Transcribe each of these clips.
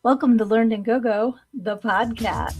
Welcome to Learned and Go-Go, the podcast.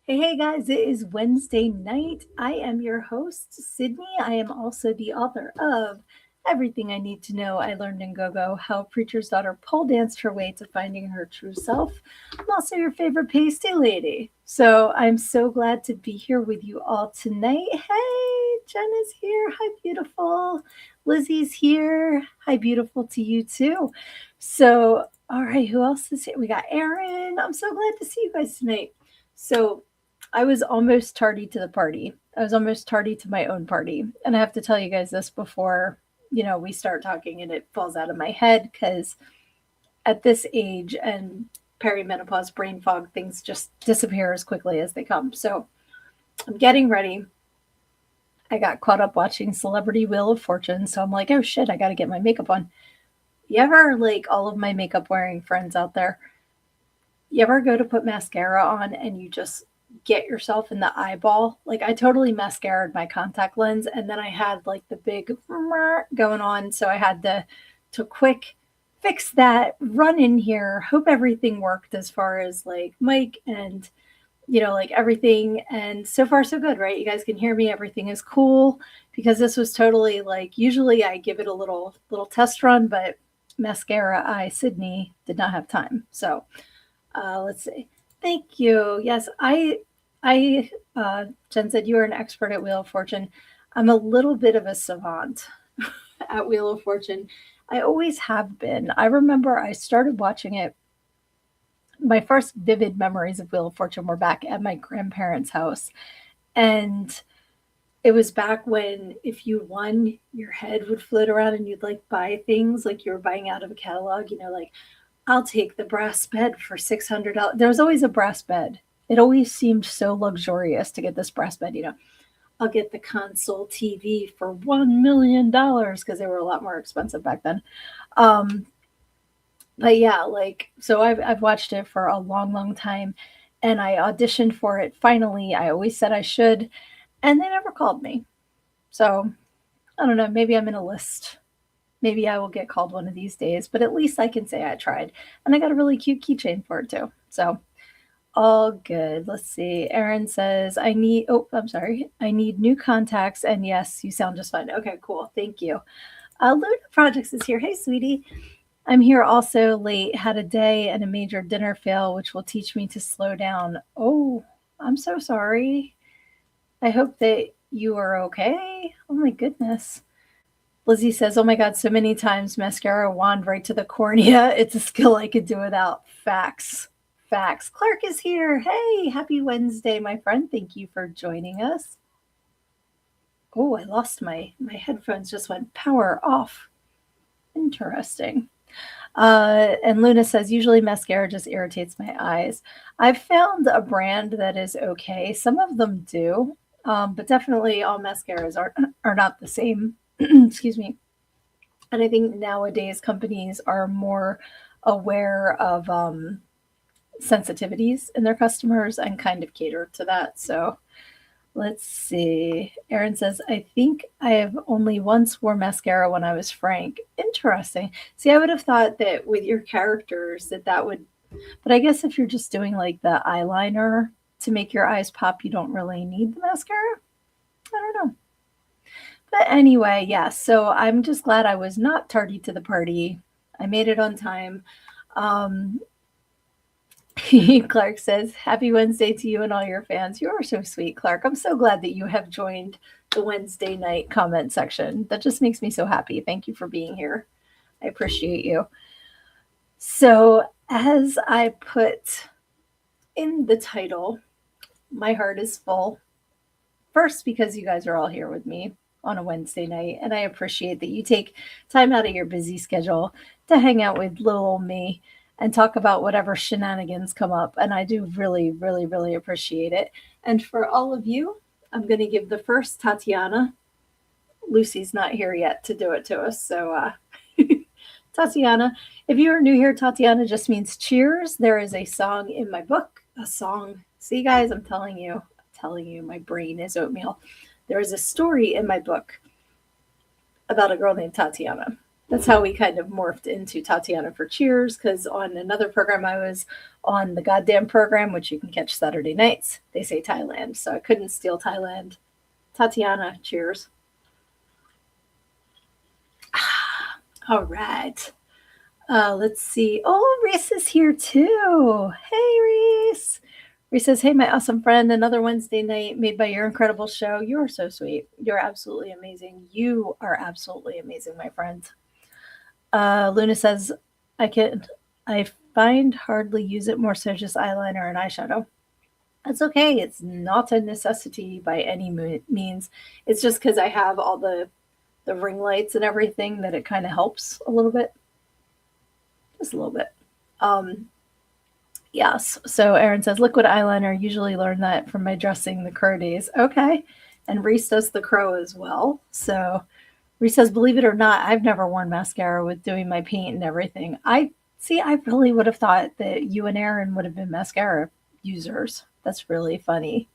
Hey guys, it is Wednesday night. I am your host, Sydney. I am also the author of Everything I Need to Know I Learned in Go-Go, How a Preacher's Daughter Pole Danced Her Way to Finding Her True Self. I'm also your favorite pasty lady. So I'm so glad to be here with you all tonight. Hey, Jen is here. Hi, beautiful. Lizzie's here. Hi, beautiful to you too. So, all right, who else is here? We got Erin. I'm so glad to see you guys tonight. So I was almost tardy to the party. I was almost tardy to my own party. And I have to tell you guys this before, we start talking and it falls out of my head because at this age and perimenopause brain fog, things just disappear as quickly as they come. So I'm getting ready. I got caught up watching Celebrity Wheel of Fortune. So I'm like, oh shit, I got to get my makeup on. You ever, like all of my makeup wearing friends out there, you ever go to put mascara on and you just get yourself in the eyeball? Like I totally mascaraed my contact lens and then I had like the big going on. So I had to quick fix that, run in here, hope everything worked as far as like mic and like everything. And so far so good, right? You guys can hear me. Everything is cool because this was totally like, usually I give it a little test run, but mascara eye Sydney did not have time. So let's see. Thank you. Yes, Jen said you are an expert at Wheel of Fortune. I'm a little bit of a savant at Wheel of Fortune. I always have been. I remember I started watching it. My first vivid memories of Wheel of Fortune were back at my grandparents' house. And it was back when if you won, your head would float around and you'd like buy things like you were buying out of a catalog, like I'll take the brass bed for $600. There was always a brass bed. It always seemed so luxurious to get this brass bed. I'll get the console TV for $1 million because they were a lot more expensive back then. But yeah, like so I've watched it for a long, long time, and I auditioned for it. Finally, I always said I should, and they never called me. So I don't know. Maybe I'm in a list. Maybe I will get called one of these days, but at least I can say I tried. And I got a really cute keychain for it too. So all good. Let's see. Erin says, I need new contacts. And yes, you sound just fine. Okay, cool. Thank you. Luna Projects is here. Hey, sweetie. I'm here also late, had a day and a major dinner fail, which will teach me to slow down. Oh, I'm so sorry. I hope that you are okay. Oh my goodness. Lizzie says, oh my God, so many times mascara wand right to the cornea. It's a skill I could do without. Facts. Facts. Clark is here. Hey, happy Wednesday, my friend. Thank you for joining us. Oh, I lost my headphones, just went power off. Interesting. And Luna says, usually mascara just irritates my eyes. I've found a brand that is okay. Some of them do, but definitely all mascaras are not the same. Excuse me. And I think nowadays companies are more aware of sensitivities in their customers and kind of cater to that. So let's see. Erin says, I think I have only once wore mascara when I was Frank. Interesting. See, I would have thought that with your characters that would, but I guess if you're just doing like the eyeliner to make your eyes pop, you don't really need the mascara. I don't know. But anyway, yeah, so I'm just glad I was not tardy to the party. I made it on time. Clark says, happy Wednesday to you and all your fans. You are so sweet, Clark. I'm so glad that you have joined the Wednesday night comment section. That just makes me so happy. Thank you for being here. I appreciate you. So as I put in the title, my heart is full. First, because you guys are all here with me on a Wednesday night, and I appreciate that you take time out of your busy schedule to hang out with little old me and talk about whatever shenanigans come up. And I do really, really, really appreciate it. And for all of you, I'm going to give the first Tatiana. Lucy's not here yet to do it to us. So Tatiana. If you are new here, Tatiana just means cheers. There is a song in my book, a song. See, guys, I'm telling you, my brain is oatmeal. There is a story in my book about a girl named Tatiana. That's how we kind of morphed into Tatiana for Cheers, because on another program I was on, the goddamn program, which you can catch Saturday nights, they say Thailand. So I couldn't steal Thailand. Tatiana, cheers. All right. Let's see. Oh, Reese is here too. Hey, Reese. Reese says, hey, my awesome friend, another Wednesday night made by your incredible show. You are so sweet. You're absolutely amazing. You are absolutely amazing, my friend. Luna says, I find hardly use it, more so just eyeliner and eyeshadow. That's okay. It's not a necessity by any means. It's just because I have all the ring lights and everything that it kind of helps a little bit. Just a little bit. Yes. So Erin says, liquid eyeliner. Usually learn that from my dressing the crow days. Okay. And Reese does the crow as well. So Reese says, believe it or not, I've never worn mascara with doing my paint and everything. I really would have thought that you and Erin would have been mascara users. That's really funny.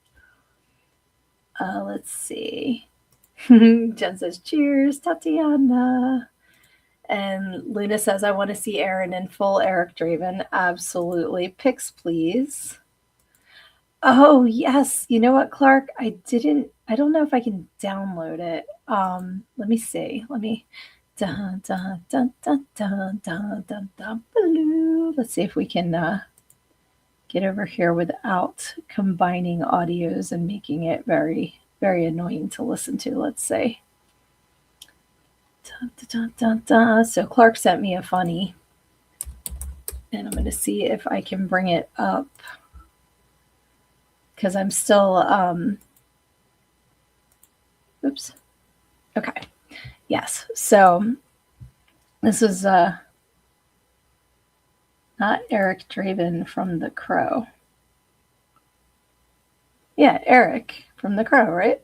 Let's see. Jen says, cheers, Tatiana. And Luna says, I want to see Erin in full Eric Draven. Absolutely. Pics, please. Oh, yes. You know what, Clark? I don't know if I can download it. Let me see. Let's see if we can get over here without combining audios and making it very, very annoying to listen to. Let's see. So Clark sent me a funny, and I'm going to see if I can bring it up because I'm still, oops. Okay. Yes. So this is not Eric Draven from The Crow. Yeah, Eric from The Crow, right?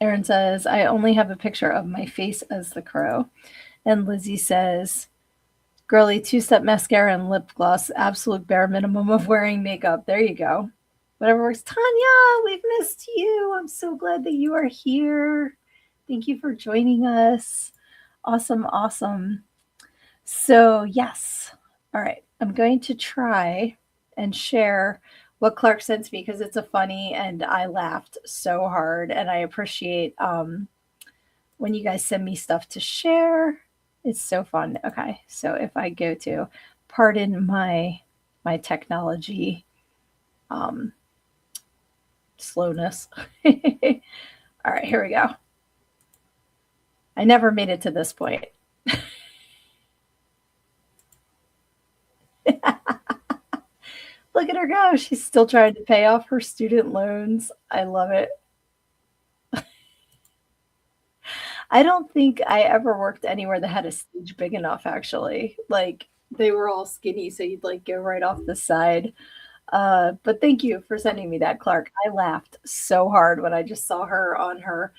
Erin says, I only have a picture of my face as the crow. And Lizzie says, girly, 2-step mascara and lip gloss, absolute bare minimum of wearing makeup. There you go. Whatever works. Tanya, we've missed you. I'm so glad that you are here. Thank you for joining us. Awesome, awesome. So, yes. All right. I'm going to try and share what Clark sent me because it's a funny and I laughed so hard, and I appreciate when you guys send me stuff to share. It's so fun. Okay, so if I go to, pardon my technology slowness. All right, here we go. I never made it to this point. Look at her go. She's still trying to pay off her student loans. I love it. I don't think I ever worked anywhere that had a stage big enough, actually. Like, they were all skinny, so you'd like go right off the side. But thank you for sending me that, Clark. I laughed so hard when I just saw her on her,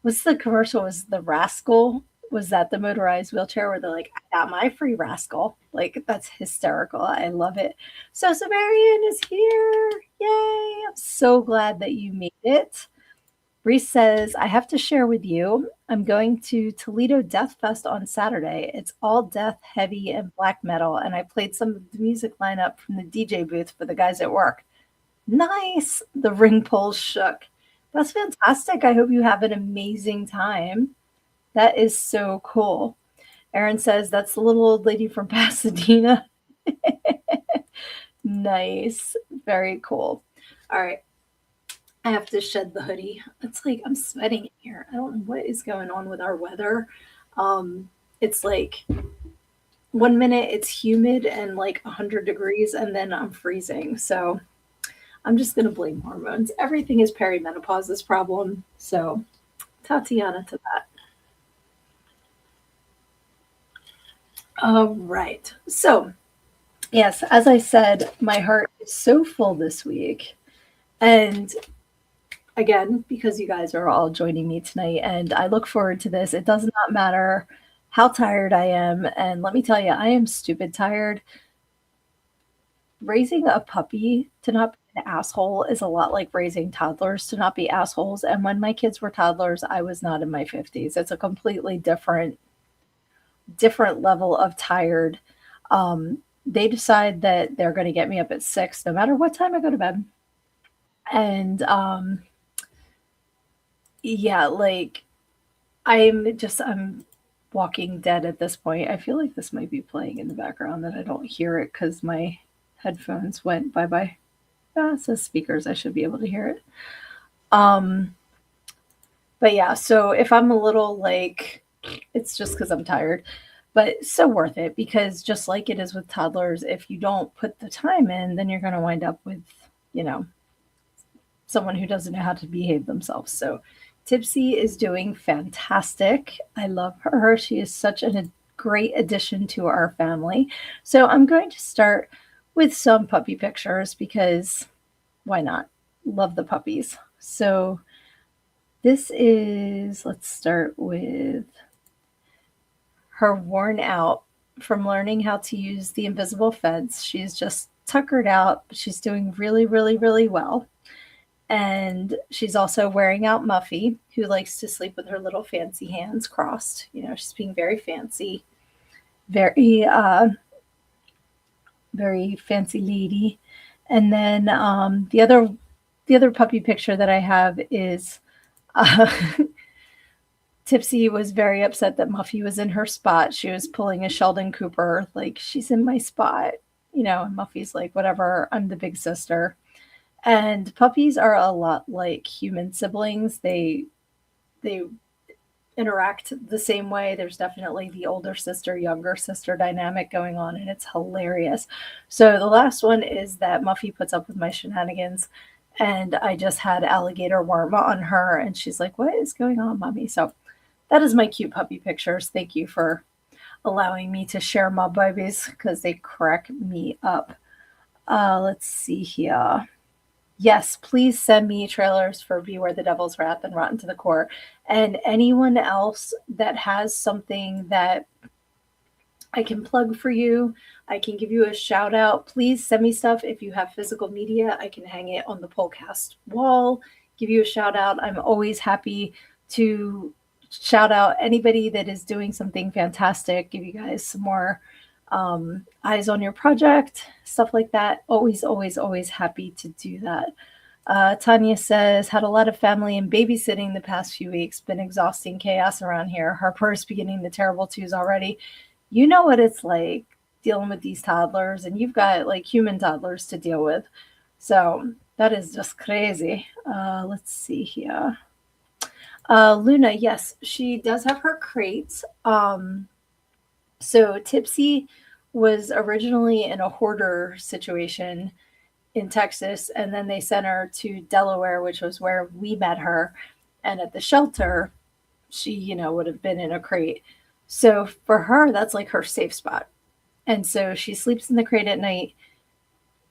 what's the commercial? Was the Rascal? Was that the motorized wheelchair where they're like, I got my free Rascal? Like, that's hysterical. I love it. So Marion is here. Yay. I'm so glad that you made it. Reese says, I have to share with you. I'm going to Toledo Death Fest on Saturday. It's all death, heavy, and black metal. And I played some of the music lineup from the DJ booth for the guys at work. Nice. The ring pulls shook. That's fantastic. I hope you have an amazing time. That is so cool. Erin says, that's the little old lady from Pasadena. Nice. Very cool. All right. I have to shed the hoodie. It's like I'm sweating in here. I don't know what is going on with our weather. It's like 1 minute it's humid and like 100 degrees, and then I'm freezing. So I'm just going to blame hormones. Everything is perimenopause's problem. So Tatiana to that. All right. So, yes, as I said, my heart is so full this week. And again, because you guys are all joining me tonight, and I look forward to this. It does not matter how tired I am. And let me tell you, I am stupid tired. Raising a puppy to not be an asshole is a lot like raising toddlers to not be assholes. And when my kids were toddlers, I was not in my 50s. It's a completely different level of tired. They decide that they're going to get me up at 6 no matter what time I go to bed. And yeah, like I'm walking dead at this point. I feel like this might be playing in the background that I don't hear it because my headphones went bye bye. Ah, it says speakers. I should be able to hear it. Um, but yeah, so if I'm a little like, it's just because I'm tired, but so worth it because just like it is with toddlers, if you don't put the time in, then you're going to wind up with, you know, someone who doesn't know how to behave themselves. So Tipsy is doing fantastic. I love her. She is such a great addition to our family. So I'm going to start with some puppy pictures because why not? Love the puppies. So this is, let's start with her worn out from learning how to use the invisible fence. She's just tuckered out, but she's doing really, really, really well. And she's also wearing out Muffy, who likes to sleep with her little fancy hands crossed. You know, she's being very fancy, very, very fancy lady. And then the other puppy picture that I have is uh, Tipsy was very upset that Muffy was in her spot. She was pulling a Sheldon Cooper, like, she's in my spot, you know, and Muffy's like, whatever, I'm the big sister. And puppies are a lot like human siblings. They interact the same way. There's definitely the older sister, younger sister dynamic going on, and it's hilarious. So the last one is that Muffy puts up with my shenanigans, and I just had alligator worm on her, and she's like, "What is going on, mommy?" So that is my cute puppy pictures. Thank you for allowing me to share my babies because they crack me up. Let's see here. Yes, please send me trailers for Beware the Devil's Wrath and Rotten to the Core. And anyone else that has something that I can plug for you, I can give you a shout out. Please send me stuff. If you have physical media, I can hang it on the Polcast wall, give you a shout out. I'm always happy to shout out anybody that is doing something fantastic, give you guys some more eyes on your project, stuff like that. Always, always, always happy to do that. Tanya says, had a lot of family and babysitting the past few weeks. Been exhausting chaos around here. Harper's beginning the terrible twos already. You know what it's like dealing with these toddlers, and you've got like human toddlers to deal with. So that is just crazy. Let's see here. Luna, yes, she does have her crates. So Tipsy was originally in a hoarder situation in Texas, and then they sent her to Delaware, which was where we met her. And at the shelter, she, you know, would have been in a crate. So for her, that's like her safe spot. And so she sleeps in the crate at night.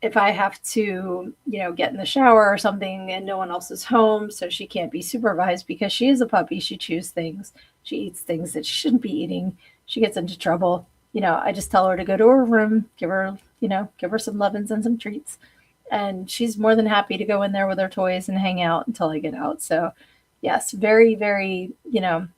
If I have to, you know, get in the shower or something and no one else is home, so she can't be supervised because she is a puppy, she chews things, she eats things that she shouldn't be eating, she gets into trouble. You know, I just tell her to go to her room, give her, you know, give her some lovin's and some treats. And she's more than happy to go in there with her toys and hang out until I get out. So, yes, very, very, you know,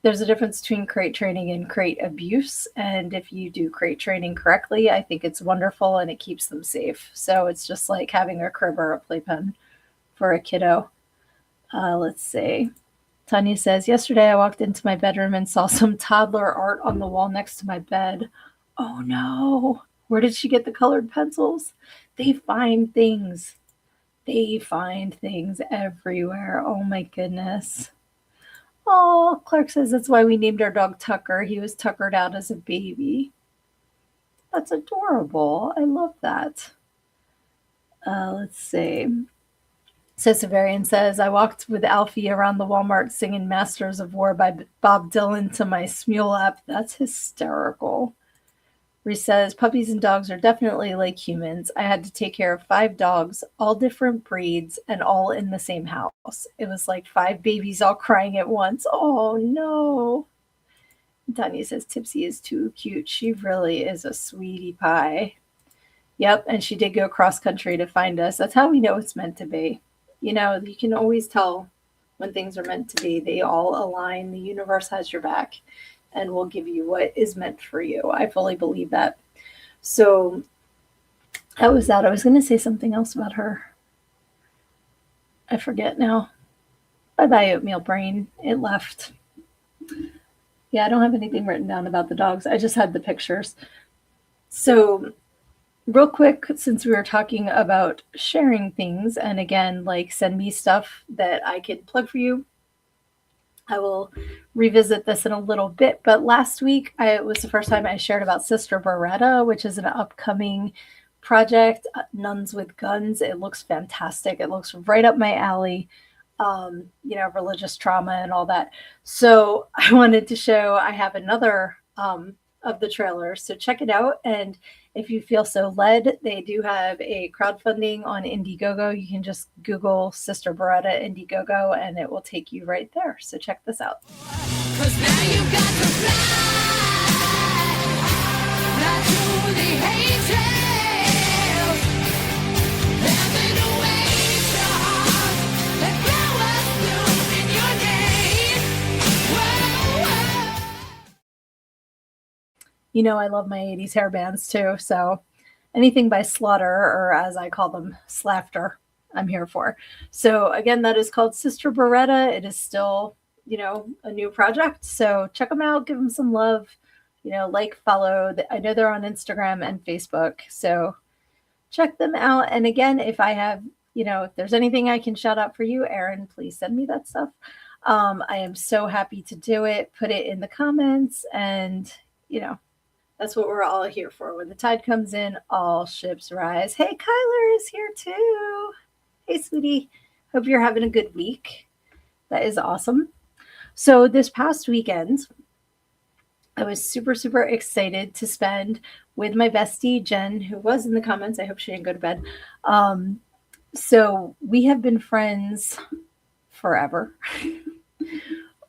there's a difference between crate training and crate abuse. And if you do crate training correctly, I think it's wonderful and it keeps them safe. So it's just like having a crib or a playpen for a kiddo. Let's see. Tanya says, yesterday I walked into my bedroom and saw some toddler art on the wall next to my bed. Oh no. Where did she get the colored pencils? They find things. They find things everywhere. Oh my goodness. Oh, Clark says that's why we named our dog Tucker. He was tuckered out as a baby. That's adorable. I love that. Let's see. Severian says, I walked with Alfie around the Walmart singing Masters of War by Bob Dylan to my Smule app. That's hysterical. Reese says, puppies and dogs are definitely like humans. I had to take care of 5 dogs, all different breeds, and all in the same house. It was like 5 babies all crying at once. Oh, no. Tanya says Tipsy is too cute. She really is a sweetie pie. Yep, and she did go cross country to find us. That's how we know it's meant to be. You know, you can always tell when things are meant to be. They all align. The universe has your back and will give you what is meant for you. I fully believe that. So that was that. I was going to say something else about her. I forget now. Bye bye, oatmeal brain. It left. Yeah, I don't have anything written down about the dogs. I just had the pictures. So, real quick, since we were talking about sharing things, and again, like send me stuff that I could plug for you, I will revisit this in a little bit. But last week, it was the first time I shared about Sister Beretta, which is an upcoming project, Nuns with Guns. It looks fantastic. It looks right up my alley. Religious trauma and all that. So I wanted to show, I have another of the trailers. So check it out. And if you feel so led, they do have a crowdfunding on Indiegogo. You can just Google Sister Beretta Indiegogo and it will take you right there. So check this out. 'Cause now you've got to fly to the hatred. You know, I love my 80s hair bands too. So anything by Slaughter, or as I call them, Slafter, I'm here for. So again, that is called Sister Beretta. It is still, a new project. So check them out, give them some love, like, follow. I know they're on Instagram and Facebook. So check them out. And again, if I have, if there's anything I can shout out for you, Erin, please send me that stuff. I am so happy to do it. Put it in the comments and, that's what we're all here for. When the tide comes in, all ships rise. Hey, Kyler is here too. Hey, sweetie. Hope you're having a good week. That is awesome. So this past weekend, I was super, super excited to spend with my bestie, Jen, who was in the comments. I hope she didn't go to bed. So we have been friends forever.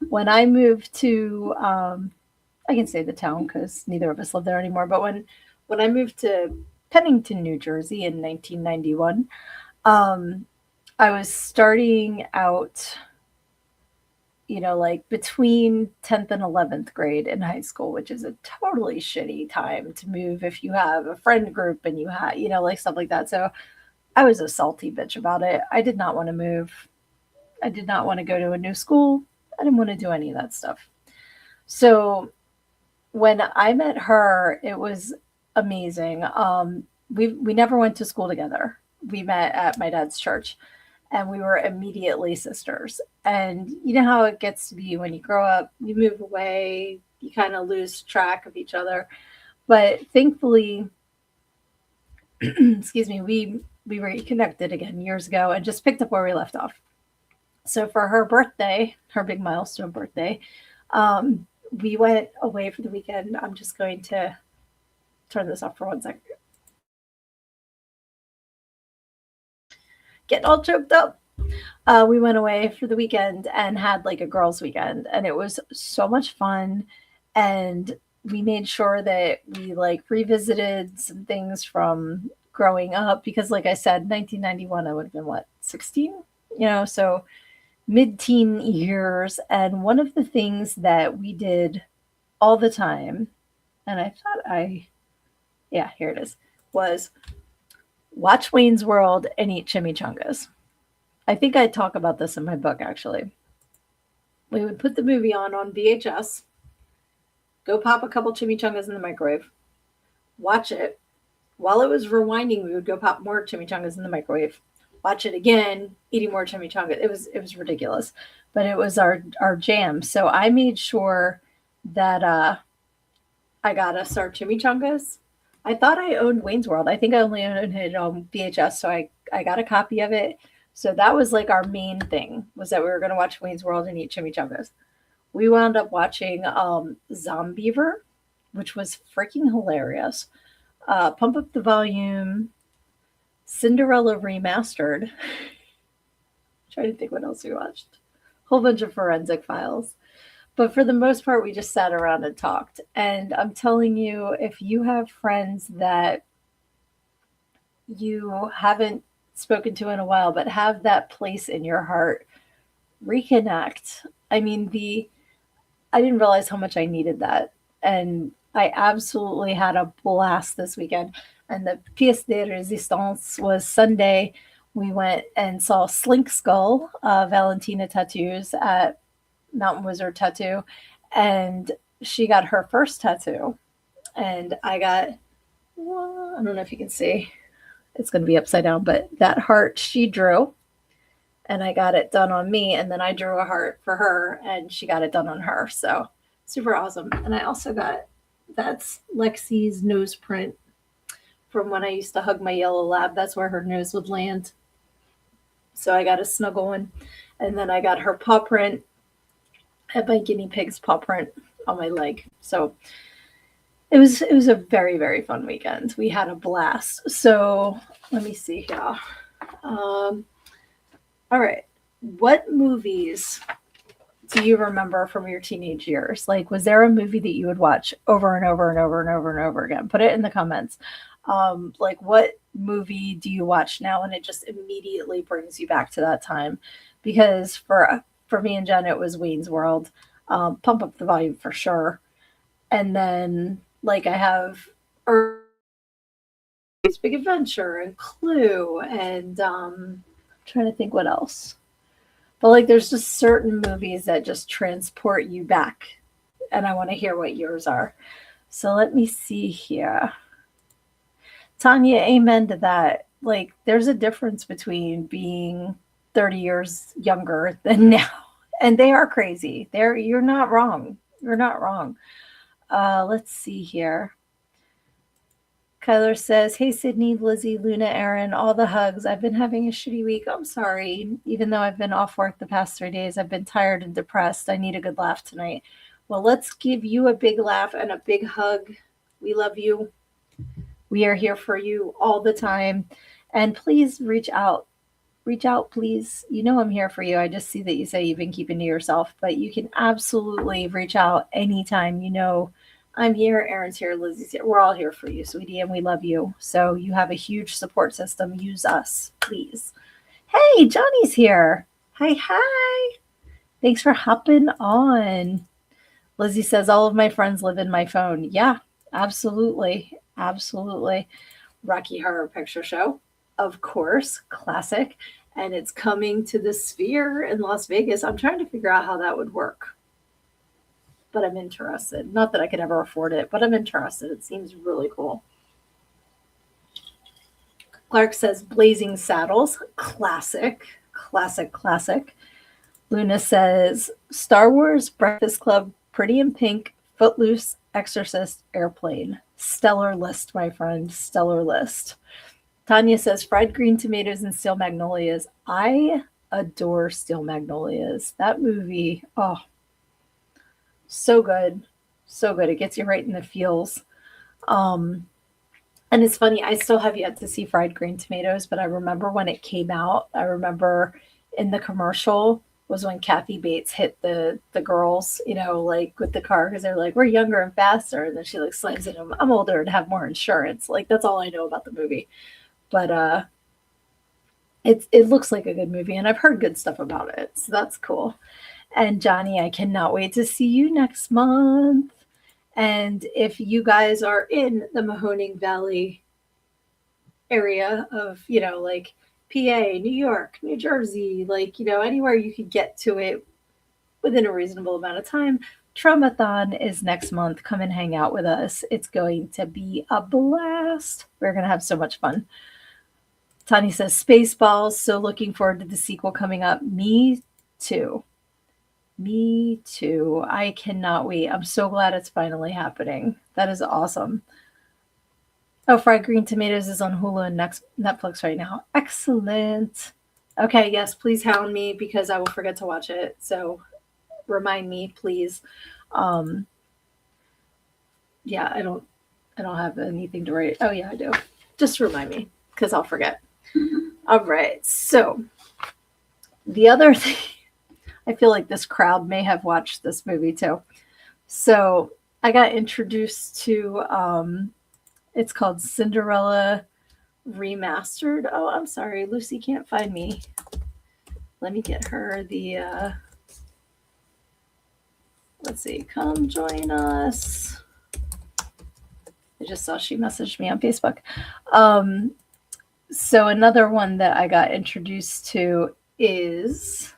When I moved to I can say the town because neither of us live there anymore. But when I moved to Pennington, New Jersey in 1991, I was starting out, like between 10th and 11th grade in high school, which is a totally shitty time to move if you have a friend group and you have, like stuff like that. So I was a salty bitch about it. I did not want to move. I did not want to go to a new school. I didn't want to do any of that stuff. So when I met her, it was amazing. We never went to school together. We met at my dad's church, and we were immediately sisters. And you know how it gets to be when you grow up, you move away, you kind of lose track of each other. But thankfully, excuse me, we reconnected again years ago and just picked up where we left off. So for her birthday, her big milestone birthday, we went away for the weekend. I'm just going to turn this off for 1 second. Getting all choked up. We went away for the weekend and had like a girls' weekend, and it was so much fun. And we made sure that we like revisited some things from growing up because, like I said, 1991, I would have been what, 16? So mid-teen years. And one of the things that we did all the time, and I thought here it is, was watch Wayne's World and eat chimichangas. I think I talk about this in my book, actually. We would put the movie on VHS, go pop a couple chimichangas in the microwave, watch it. While it was rewinding, we would go pop more chimichangas in the microwave, watch it again, eating more chimichangas. It was ridiculous, but it was our jam. So I made sure that I got us our chimichangas. I thought I owned Wayne's World. I think I only owned it on VHS, so I got a copy of it. So that was like our main thing, was that we were going to watch Wayne's World and eat chimichangas. We wound up watching Zombiever, which was freaking hilarious. Pump Up the Volume, Cinderella Remastered. Trying to think what else we watched. Whole bunch of Forensic Files. But for the most part, we just sat around and talked. And I'm telling you, if you have friends that you haven't spoken to in a while, but have that place in your heart, reconnect. I mean, I didn't realize how much I needed that. And I absolutely had a blast this weekend. And the pièce de résistance was Sunday. We went and saw Slink Skull, Valentina Tattoos at Mountain Wizard Tattoo. And she got her first tattoo. And I got, well, I don't know if you can see, it's going to be upside down, but that heart she drew and I got it done on me. And then I drew a heart for her and she got it done on her. So super awesome. And I also got, that's Lexi's nose print from when I used to hug my yellow lab. That's where her nose would land. So I got a snuggle one. And then I got her paw print at my guinea pig's paw print on my leg. So it was a very, very fun weekend. We had a blast. So let me see here. All right. What movies do you remember from your teenage years? Like, was there a movie that you would watch over and over and over and over and over again? Put it in the comments. Like, what movie do you watch now and it just immediately brings you back to that time? Because for me and Jen, it was Wayne's World. Pump Up the Volume for sure. And then, like, I have Big Adventure and Clue and trying to think what else. But like there's just certain movies that just transport you back. And I want to hear what yours are. So let me see here. Tanya, amen to that. Like there's a difference between being 30 years younger than now. And they are crazy. You're not wrong. You're not wrong. Let's see here. Kyler says, hey, Sydney, Lizzie, Luna, Aaron, all the hugs. I've been having a shitty week. I'm sorry. Even though I've been off work the past 3 days, I've been tired and depressed. I need a good laugh tonight. Well, let's give you a big laugh and a big hug. We love you. We are here for you all the time. And please reach out. Reach out, please. You know I'm here for you. I just see that you say you've been keeping to yourself, but you can absolutely reach out anytime. You know I'm here, Aaron's here, Lizzie's here. We're all here for you, sweetie, and we love you. So you have a huge support system. Use us, please. Hey, Johnny's here. Hi. Thanks for hopping on. Lizzie says, all of my friends live in my phone. Yeah, absolutely. Rocky Horror Picture Show, of course, classic. And it's coming to the Sphere in Las Vegas. I'm trying to figure out how that would work. But I'm interested. Not that I could ever afford it, but I'm interested. It seems really cool. Clark says Blazing Saddles, classic. Luna says Star Wars, Breakfast Club, Pretty in Pink, Footloose, Exorcist, Airplane. Stellar list, my friend. Stellar list. Tanya says fried green tomatoes and steel magnolias. I adore steel magnolias. That movie, oh, so good. It gets you right in the feels. And it's funny, I still have yet to see fried green tomatoes, but I remember when it came out. I remember in the commercial was when Kathy Bates hit the girls, you know, like with the car, because they're like, we're younger and faster. And then she like slams in them. I'm older and have more insurance. Like that's all I know about the movie. But it looks like a good movie, and I've heard good stuff about it. So that's cool. And Johnny, I cannot wait to see you next month. And if you guys are in the Mahoning Valley area of, you know, like PA, New York, New Jersey, like, you know, anywhere you could get to it within a reasonable amount of time, Traumathon is next month. Come and hang out with us. It's going to be a blast. We're going to have so much fun. Tani says Spaceballs. So looking forward to the sequel coming up. Me too. I cannot wait. I'm so glad it's finally happening. That is awesome. Oh, Fried Green Tomatoes is on Hulu and Netflix right now. Excellent. Okay, yes, please hound me because I will forget to watch it. So remind me, please. Yeah, I don't have anything to write. Oh yeah, I do. Just remind me because I'll forget. All right. So the other thing, I feel like this crowd may have watched this movie too. So I got introduced to it's called Cinderella Remastered. Oh, I'm sorry, Lucy can't find me. Let me get her the let's see, come join us. I just saw she messaged me on Facebook. So another one that I got introduced to is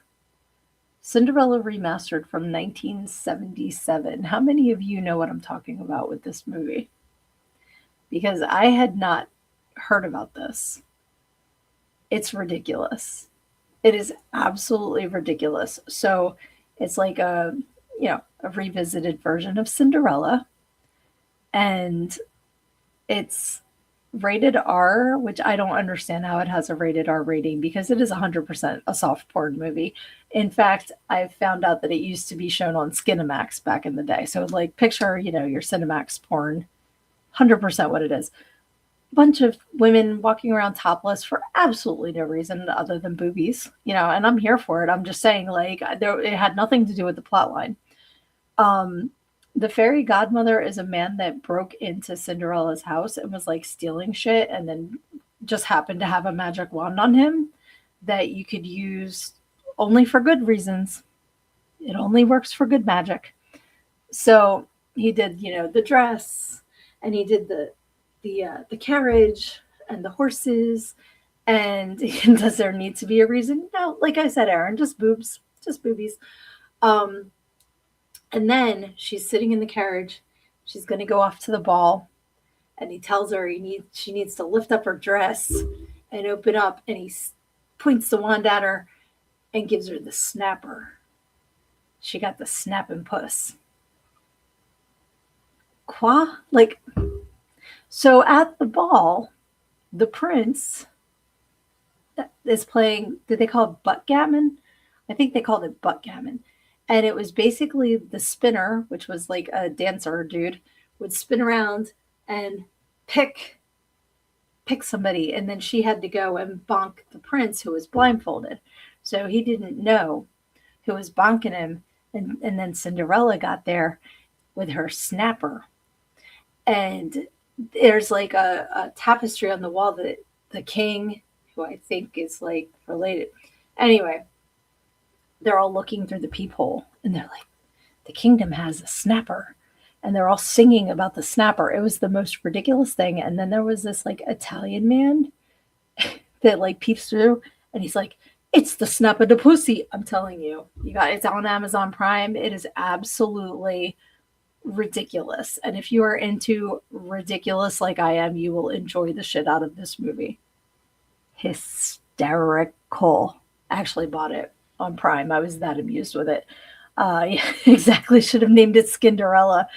Cinderella Remastered from 1977. How many of you know what I'm talking about with this movie? Because I had not heard about this. It's ridiculous. It is absolutely ridiculous. So it's like a revisited version of Cinderella, and it's rated R, which I don't understand how it has a rated R rating because it is 100% a soft porn movie. In fact, I found out that it used to be shown on Skinamax back in the day. So like picture, your Cinemax porn, 100% what it is. Bunch of women walking around topless for absolutely no reason other than boobies, and I'm here for it. I'm just saying, like, it had nothing to do with the plot line. The fairy godmother is a man that broke into Cinderella's house and was like stealing shit, and then just happened to have a magic wand on him that you could use only for good reasons. It only works for good magic. So he did, the dress, and he did the carriage and the horses. And does there need to be a reason? No, like I said, Aaron, just boobs, just boobies. And then she's sitting in the carriage. She's going to go off to the ball. And he tells her she needs to lift up her dress and open up. And he points the wand at her and gives her the snapper. She got the snapping puss. Quoi? Like, so at the ball, the prince is playing, did they call it buttgammon? I think they called it buttgammon. And it was basically the spinner, which was like a dancer dude, would spin around and pick somebody. And then she had to go and bonk the prince, who was blindfolded. So he didn't know who was bonking him. And then Cinderella got there with her snapper. And there's like a tapestry on the wall that the king, who I think is like related. Anyway, they're all looking through the peephole and they're like, the kingdom has a snapper. And they're all singing about the snapper. It was the most ridiculous thing. And then there was this like Italian man that like peeps through and he's like, it's the snapper de pussy. I'm telling you, it's on Amazon Prime. It is absolutely ridiculous. And if you are into ridiculous like I am, you will enjoy the shit out of this movie. Hysterical. I actually bought it on Prime. I was that amused with it. Yeah, exactly. Should have named it Cinderella.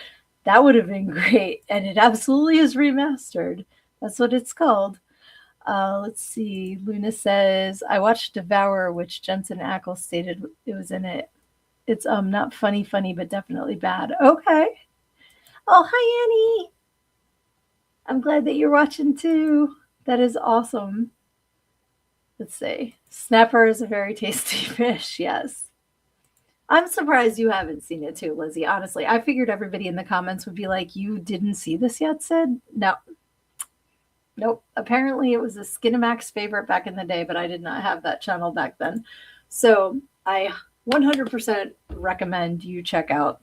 That would have been great. And it absolutely is remastered. That's what it's called. Let's see. Luna says, I watched Devour, which Jensen Ackles stated it was in it. It's not funny, but definitely bad. Okay. Oh, hi, Annie. I'm glad that you're watching too. That is awesome. Let's see. Snapper is a very tasty fish. Yes. I'm surprised you haven't seen it too, Lizzie. Honestly, I figured everybody in the comments would be like, you didn't see this yet, Sid? No. Nope. Apparently it was a Skinamax favorite back in the day, but I did not have that channel back then. So I 100% recommend you check out.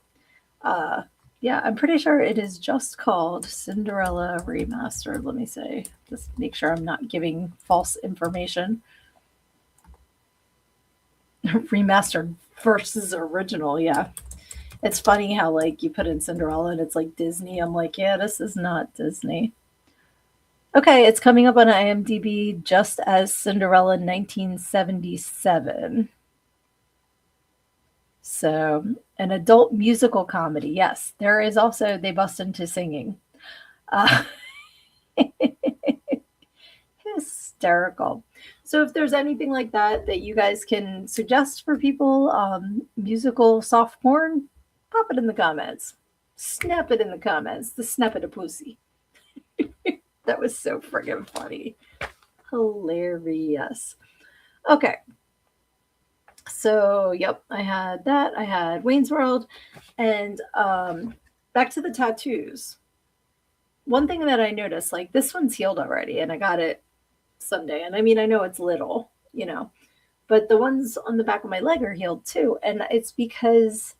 Yeah, I'm pretty sure it is just called Cinderella Remastered. Let me say, just make sure I'm not giving false information. Remastered versus original, yeah. It's funny how like you put in Cinderella and it's like Disney. I'm like, yeah, this is not Disney. Okay, it's coming up on IMDb just as Cinderella 1977. So, an adult musical comedy. Yes, there is also, they bust into singing. Hysterical. So if there's anything like that you guys can suggest for people, musical soft porn, pop it in the comments. Snap it in the comments. The snap it a pussy. That was so friggin' funny. Hilarious. Okay. So, yep, I had that. I had Wayne's World. And back to the tattoos. One thing that I noticed, like this one's healed already, and I got it Sunday. And I mean, I know it's little, but the ones on the back of my leg are healed too. And it's because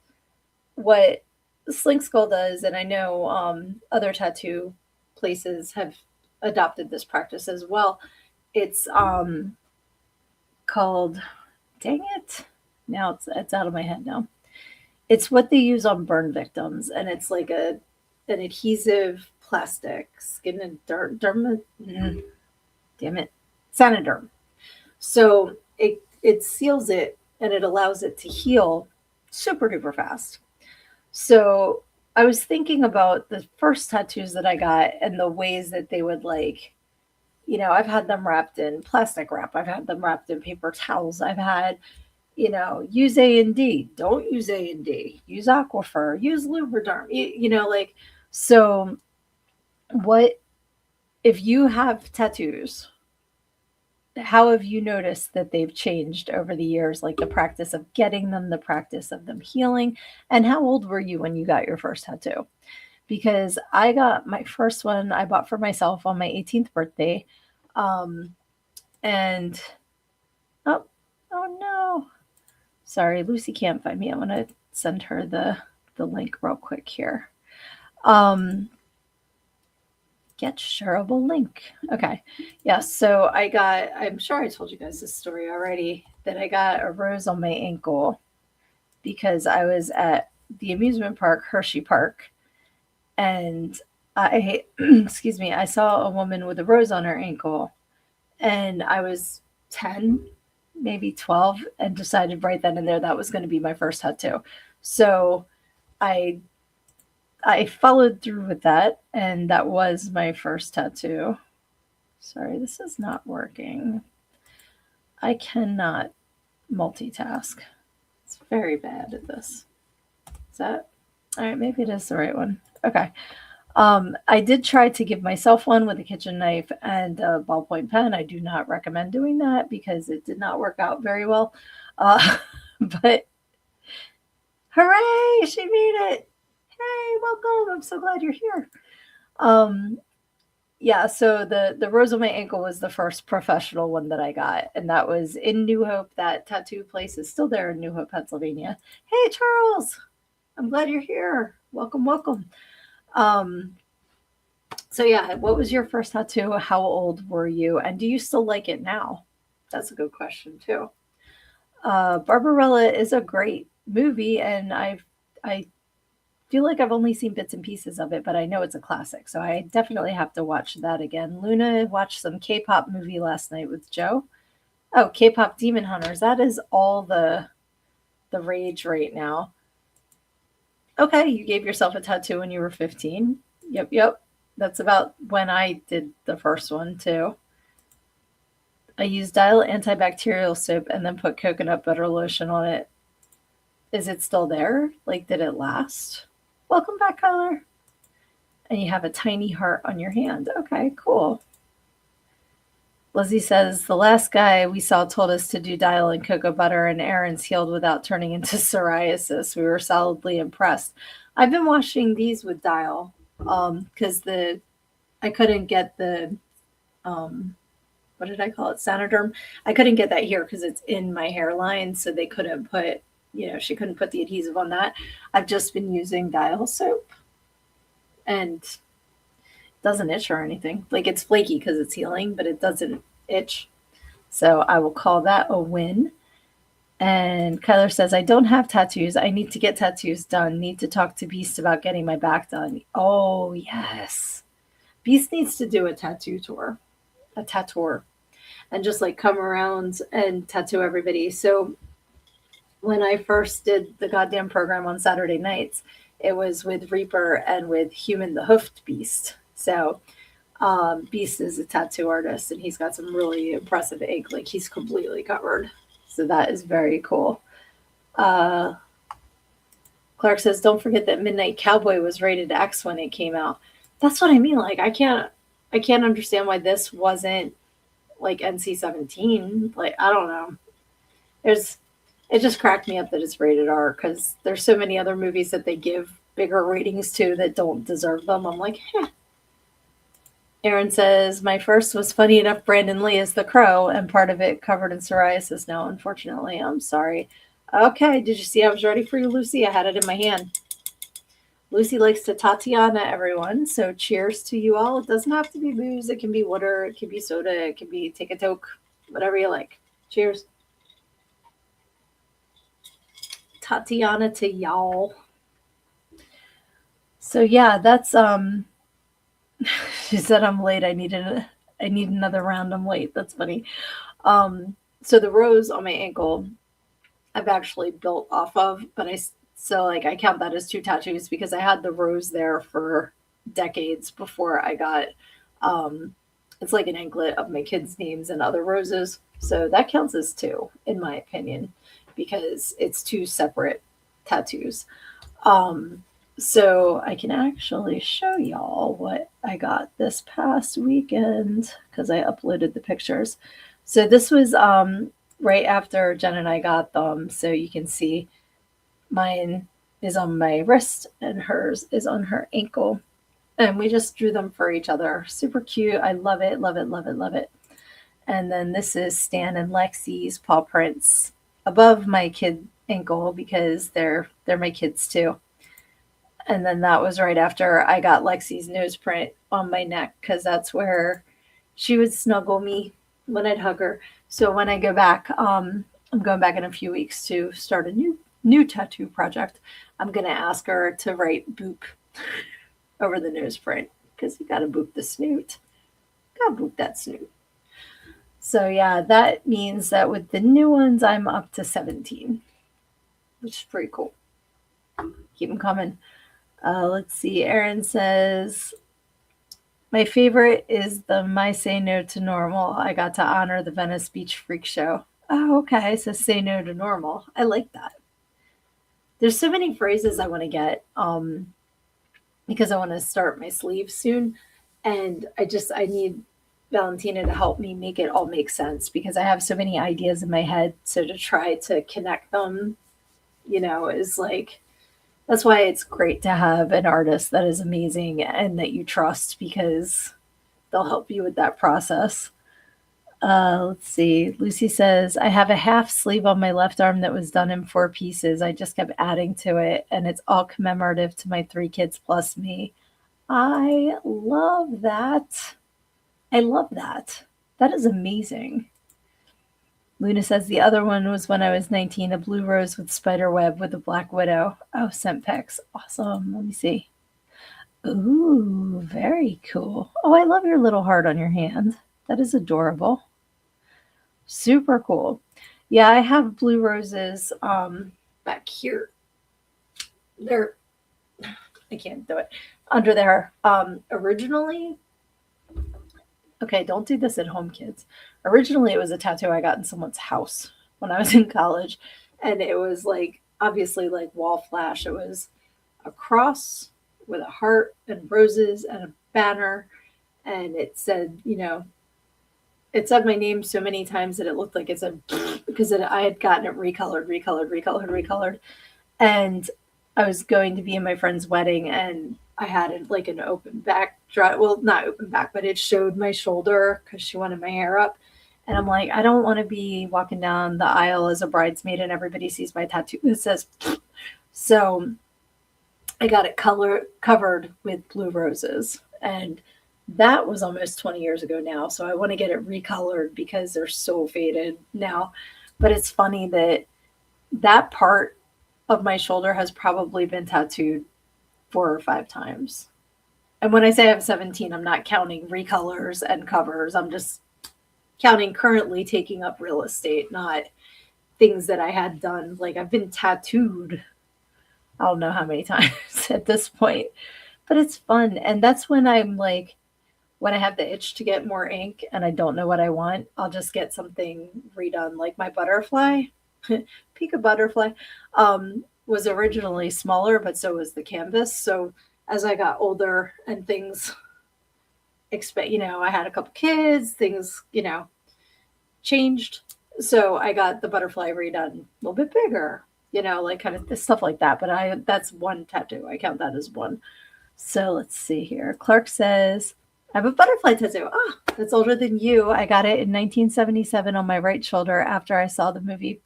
what Slink Skull does, and I know other tattoo places have adopted this practice as well. It's called, dang it, now it's out of my head now. It's what they use on burn victims, and it's like an adhesive plastic skin and damn it, Sanoderm. So it seals it and it allows it to heal super duper fast. So I was thinking about the first tattoos that I got and the ways that they would I've had them wrapped in plastic wrap. I've had them wrapped in paper towels. I've had, use A&D. Don't use A&D. Use Aquifer. Use Lubriderm. So what, if you have tattoos, how have you noticed that they've changed over the years, like the practice of getting them, the practice of them healing? And how old were you when you got your first tattoo? Because I got my first one I bought for myself on my 18th birthday. And oh no. Sorry, Lucy can't find me. I'm gonna send her the link real quick here. Get shareable link. Okay. Yeah, so I'm sure I told you guys this story already, that I got a rose on my ankle because I was at the amusement park, Hershey Park, and I excuse me, I saw a woman with a rose on her ankle, and I was 10, maybe 12, and decided right then and there that was going to be my first tattoo. So I followed through with that, and that was my first tattoo. Sorry, this is not working. I cannot multitask. It's very bad at this. Is that all right? Maybe it is the right one. Okay. I did try to give myself one with a kitchen knife and a ballpoint pen. I do not recommend doing that because it did not work out very well. But hooray, she made it. Hey, welcome. I'm so glad you're here. Yeah, so the rose on my ankle was the first professional one that I got, and that was in New Hope. That tattoo place is still there in New Hope, Pennsylvania. Hey, Charles. I'm glad you're here. Welcome, welcome. So yeah, what was your first tattoo? How old were you? And do you still like it now? That's a good question too. Barbarella is a great movie, and I feel like I've only seen bits and pieces of it, but I know it's a classic, so I definitely have to watch that again. Luna watched some K-pop movie last night with Joe. Oh, K-pop Demon Hunters. That is all the rage right now. Okay, you gave yourself a tattoo when you were 15. Yep. That's about when I did the first one too. I used Dial antibacterial soap and then put coconut butter lotion on it. Is it still there? Like, did it last? Welcome back, Kyler. And you have a tiny heart on your hand. Okay, cool. Lizzie says, the last guy we saw told us to do Dial and cocoa butter, and Aaron's healed without turning into psoriasis. We were solidly impressed. I've been washing these with Dial because I couldn't get the, what did I call it? Sanoderm. I couldn't get that here because it's in my hairline, so they couldn't put, she couldn't put the adhesive on that. I've just been using Dial soap, and it doesn't itch or anything. Like, it's flaky because it's healing, but it doesn't itch. So I will call that a win. And Kyler says, I don't have tattoos. I need to get tattoos done. Need to talk to Beast about getting my back done. Oh, yes. Beast needs to do a tattoo tour. And just like come around and tattoo everybody. So when I first did the goddamn program on Saturday nights, it was with Reaper and with Human the Hoofed Beast. So Beast is a tattoo artist, and he's got some really impressive ink. Like, he's completely covered. So that is very cool. Clark says, don't forget that Midnight Cowboy was rated X when it came out. That's what I mean. Like, I can't understand why this wasn't like NC-17. Like, I don't know. It just cracked me up that it's rated R because there's so many other movies that they give bigger ratings to that don't deserve them. I'm like, eh. Aaron says, my first was funny enough Brandon Lee as the crow, and part of it covered in psoriasis now, unfortunately. I'm sorry. Okay, did you see I was ready for you, Lucy? I had it in my hand. Lucy likes to Tatiana everyone, so cheers to you all. It doesn't have to be booze. It can be water. It can be soda. It can be take a toke, whatever you like. Cheers. Tatiana to y'all. So yeah, that's she said I'm late. I need another round. I'm late. That's funny. So the rose on my ankle I've actually built off of, but so like I count that as two tattoos because I had the rose there for decades before I got it's like an anklet of my kids' names and other roses. So that counts as two, in my opinion, because it's two separate tattoos. So I can actually show y'all what I got this past weekend because I uploaded the pictures. So this was right after Jen and I got them, so you can see mine is on my wrist and hers is on her ankle. And we just drew them for each other. Super cute. I love it, love it, love it, love it. And then this is Stan and Lexi's paw prints above my kid ankle because they're my kids too. And then that was right after I got Lexi's nose print on my neck because that's where she would snuggle me when I'd hug her. So when I go back, I'm going back in a few weeks to start a new tattoo project. I'm gonna ask her to write boop over the nose print because you gotta boop the snoot. Gotta boop that snoot. So yeah, that means that with the new ones, I'm up to 17, which is pretty cool. Keep them coming. Let's see. Aaron says, my favorite is the My Say No to Normal. I got to honor the Venice Beach Freak Show. Oh, okay. So say no to normal. I like that. There's so many phrases I want to get because I want to start my sleeves soon. And I need Valentina to help me make it all make sense because I have so many ideas in my head. So to try to connect them, is like, that's why it's great to have an artist that is amazing and that you trust because they'll help you with that process. Let's see. Lucy says, I have a half sleeve on my left arm that was done in 4 pieces. I just kept adding to it, and it's all commemorative to my 3 kids plus me. I love that. I love that. That is amazing. Luna says the other one was when I was 19, a blue rose with spider web with a black widow. Oh, scent packs. Awesome. Let me see. Ooh, very cool. Oh, I love your little heart on your hand. That is adorable. Super cool. Yeah, I have blue roses back here. They're I can't do it. Under there. Originally, okay, don't do this at home, kids. Originally, it was a tattoo I got in someone's house when I was in college. And it was like, obviously, like wall flash. It was a cross with a heart and roses and a banner. And it said, it said my name so many times that it looked like it said, because I had gotten it recolored. And I was going to be in my friend's wedding and I had it like an open back dress. Well, not open back, but it showed my shoulder because she wanted my hair up. And I'm like, I don't want to be walking down the aisle as a bridesmaid and everybody sees my tattoo. It says, so I got it covered with blue roses. And that was almost 20 years ago now. So I want to get it recolored because they're so faded now. But it's funny that part of my shoulder has probably been tattooed 4 or 5 times. And when I say I have 17, I'm not counting recolors and covers. I'm just counting currently taking up real estate, not things that I had done. Like I've been tattooed, I don't know how many times at this point, but it's fun. And that's when I'm like, when I have the itch to get more ink and I don't know what I want, I'll just get something redone. Like my butterfly, Pika butterfly, was originally smaller, but so was the canvas. So as I got older and things I had a couple kids, things, changed. So I got the butterfly redone a little bit bigger, like kind of stuff like that. But that's one tattoo. I count that as one. So let's see here. Clark says, I have a butterfly tattoo. Ah, that's older than you. I got it in 1977 on my right shoulder after I saw the movie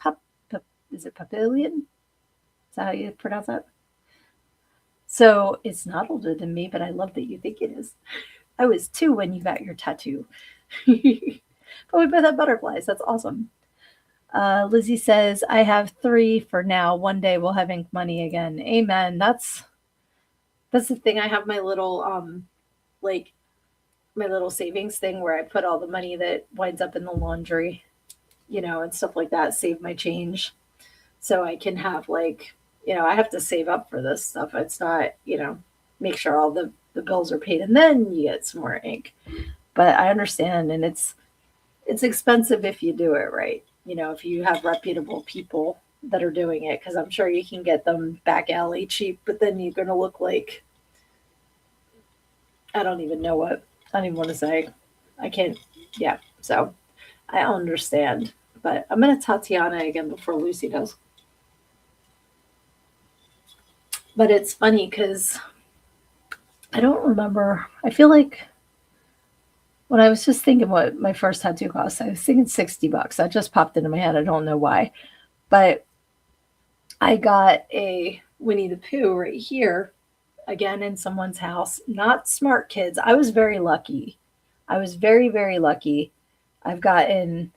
is it Papillion? Is that how you pronounce that? So it's not older than me, but I love that you think it is. I was 2 when you got your tattoo. But we both have butterflies. That's awesome. Lizzie says, I have 3 for now. One day we'll have ink money again. Amen. That's the thing. I have my little like my little savings thing where I put all the money that winds up in the laundry, and stuff like that, save my change. So I can have I have to save up for this stuff. It's not, make sure all the bills are paid and then you get some more ink. But I understand, and it's expensive if you do it right. If you have reputable people that are doing it, because I'm sure you can get them back alley cheap, but then you're going to look like, I don't even know what, I don't even want to say. I can't, yeah. So I understand, but I'm going to Tatiana again before Lucy does. But it's funny because I don't remember. I feel like when I was just thinking what my first tattoo cost, I was thinking $60. That just popped into my head. I don't know why. But I got a Winnie the Pooh right here, again in someone's house. Not smart kids. I was very lucky. I was very, very lucky. I've gotten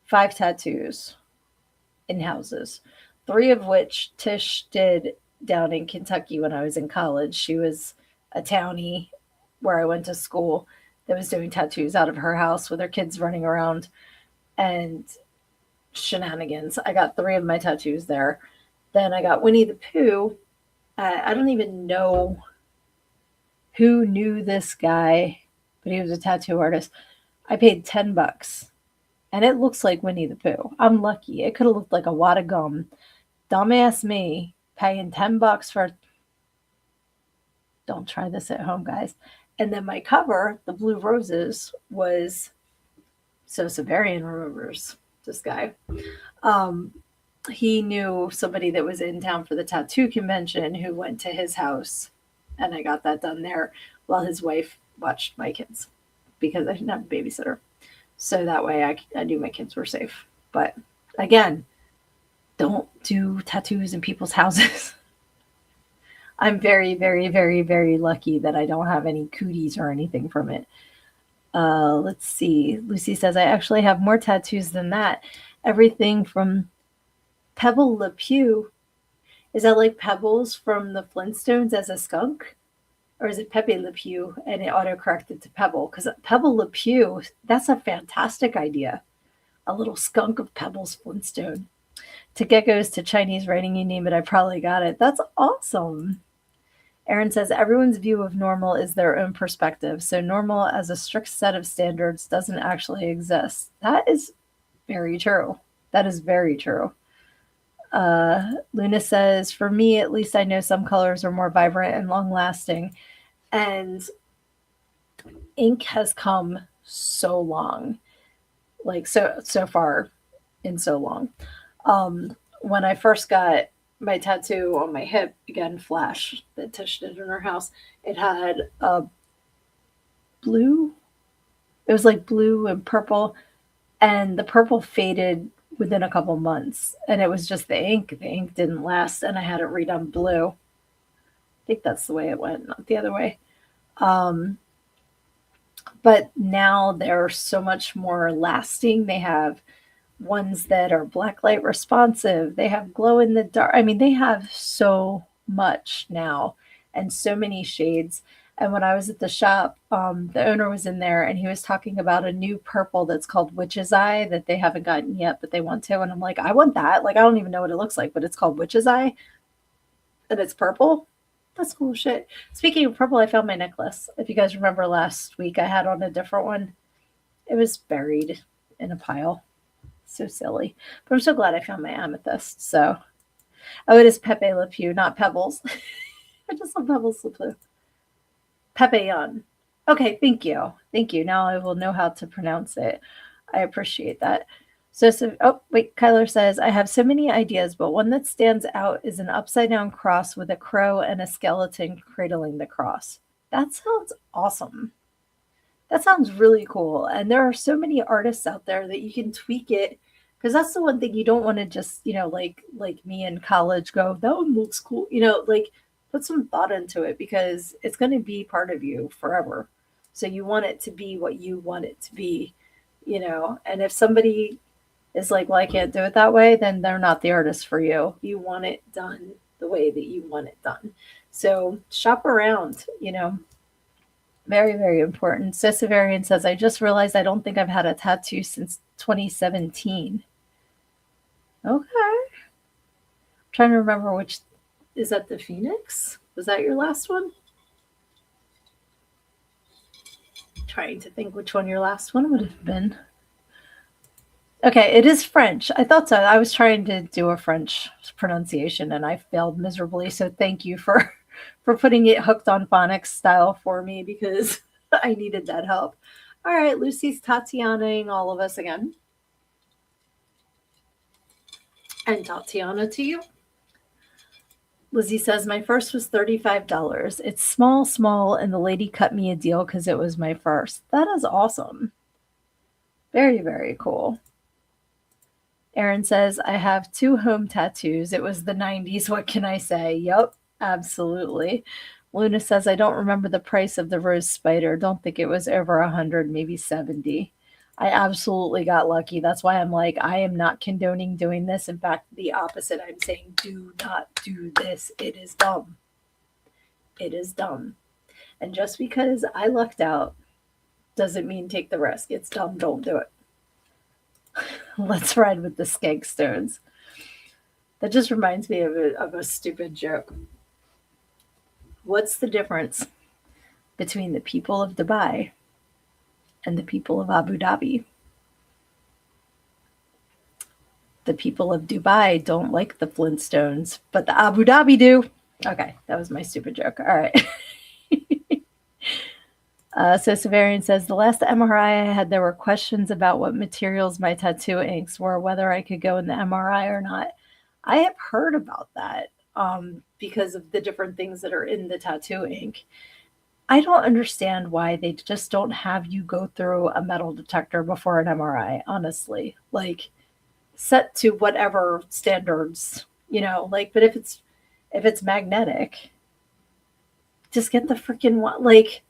5 tattoos in houses, 3 of which Tish did down in Kentucky when I was in college. She was a townie where I went to school that was doing tattoos out of her house with her kids running around and shenanigans. I got 3 of my tattoos there. Then I got Winnie the Pooh. I don't even know who knew this guy, but he was a tattoo artist. I paid $10 and it looks like Winnie the Pooh. I'm lucky. It could have looked like a wad of gum. Dumbass me paying $10 for. Don't try this at home, guys. And then my cover, the blue roses, was so Severian remembers this guy. He knew somebody that was in town for the tattoo convention who went to his house, and I got that done there while his wife watched my kids because I didn't have a babysitter. So that way I knew my kids were safe. But again, don't do tattoos in people's houses. I'm very, very, very, very lucky that I don't have any cooties or anything from it. Let's see. Lucy says, I actually have more tattoos than that. Everything from Pebble Le Pew. Is that like Pebbles from the Flintstones as a skunk? Or is it Pepe Le Pew and it autocorrected to Pebble? Because Pebble Le Pew, that's a fantastic idea. A little skunk of Pebbles Flintstone. To get goes to Chinese writing, you name it, I probably got it. That's awesome. Erin says, everyone's view of normal is their own perspective. So normal as a strict set of standards doesn't actually exist. That is very true. That is very true. Luna says, for me, at least I know some colors are more vibrant and long lasting. And ink has come so long, like so far in so long. When I first got my tattoo on my hip, again, Flash, that Tish did in her house, it had a blue. It was like blue and purple, and the purple faded within a couple months, and it was just the ink. The ink didn't last, and I had it redone blue. I think that's the way it went, not the other way. But now they're so much more lasting. They have ones that are blacklight responsive. They have glow in the dark. I mean, they have so much now and so many shades. And when I was at the shop, the owner was in there and he was talking about a new purple that's called Witch's Eye that they haven't gotten yet, but they want to. And I'm like, I want that. Like, I don't even know what it looks like, but it's called Witch's Eye and it's purple. That's cool shit. Speaking of purple, I found my necklace. If you guys remember last week, I had on a different one. It was buried in a pile. So silly. But I'm so glad I found my amethyst. So, oh, it is Pepe Le Pew, not Pebbles. I just love Pebbles Le Pew. Pepeon. Okay, thank you. Thank you. Now I will know how to pronounce it. I appreciate that. Oh, wait, Kyler says, I have so many ideas, but one that stands out is an upside down cross with a crow and a skeleton cradling the cross. That sounds awesome. That sounds really cool. And there are so many artists out there that you can tweak it because that's the one thing you don't want to just, like me in college go, that one looks cool. Like put some thought into it because it's going to be part of you forever. So you want it to be what you want it to be. And if somebody is like, well, I can't do it that way, then they're not the artist for you. You want it done the way that you want it done. So shop around. Very, very important. Sissavarian says, I just realized I don't think I've had a tattoo since 2017. Okay. I'm trying to remember which. Is that the Phoenix? Was that your last one? Trying to think which one your last one would have been. Okay, it is French. I thought so. I was trying to do a French pronunciation and I failed miserably. So thank you for putting it hooked on phonics style for me because I needed that help. All right, Lucy's Tatianaing all of us again. And Tatiana to you. Lizzie says, my first was $35. It's small, and the lady cut me a deal because it was my first. That is awesome. Very, very cool. Erin says, I have 2 home tattoos. It was the 90s. What can I say? Yep, absolutely. Luna says, I don't remember the price of the rose spider. Don't think it was over 100, maybe 70. I absolutely got lucky. That's why I'm like, I am not condoning doing this. In fact, the opposite. I'm saying, do not do this. It is dumb. It is dumb. And just because I lucked out doesn't mean take the risk. It's dumb. Don't do it. Let's ride with the skank stones. That just reminds me of a stupid joke. What's the difference between the people of Dubai and the people of Abu Dhabi? The people of Dubai don't like the Flintstones, but the Abu Dhabi do. Okay, that was my stupid joke. All right. So Severian says, the last MRI I had, there were questions about what materials my tattoo inks were, whether I could go in the MRI or not. I have heard about that because of the different things that are in the tattoo ink. I don't understand why they just don't have you go through a metal detector before an MRI, honestly. Like, set to whatever standards, but if it's magnetic, just get the freaking one. Like,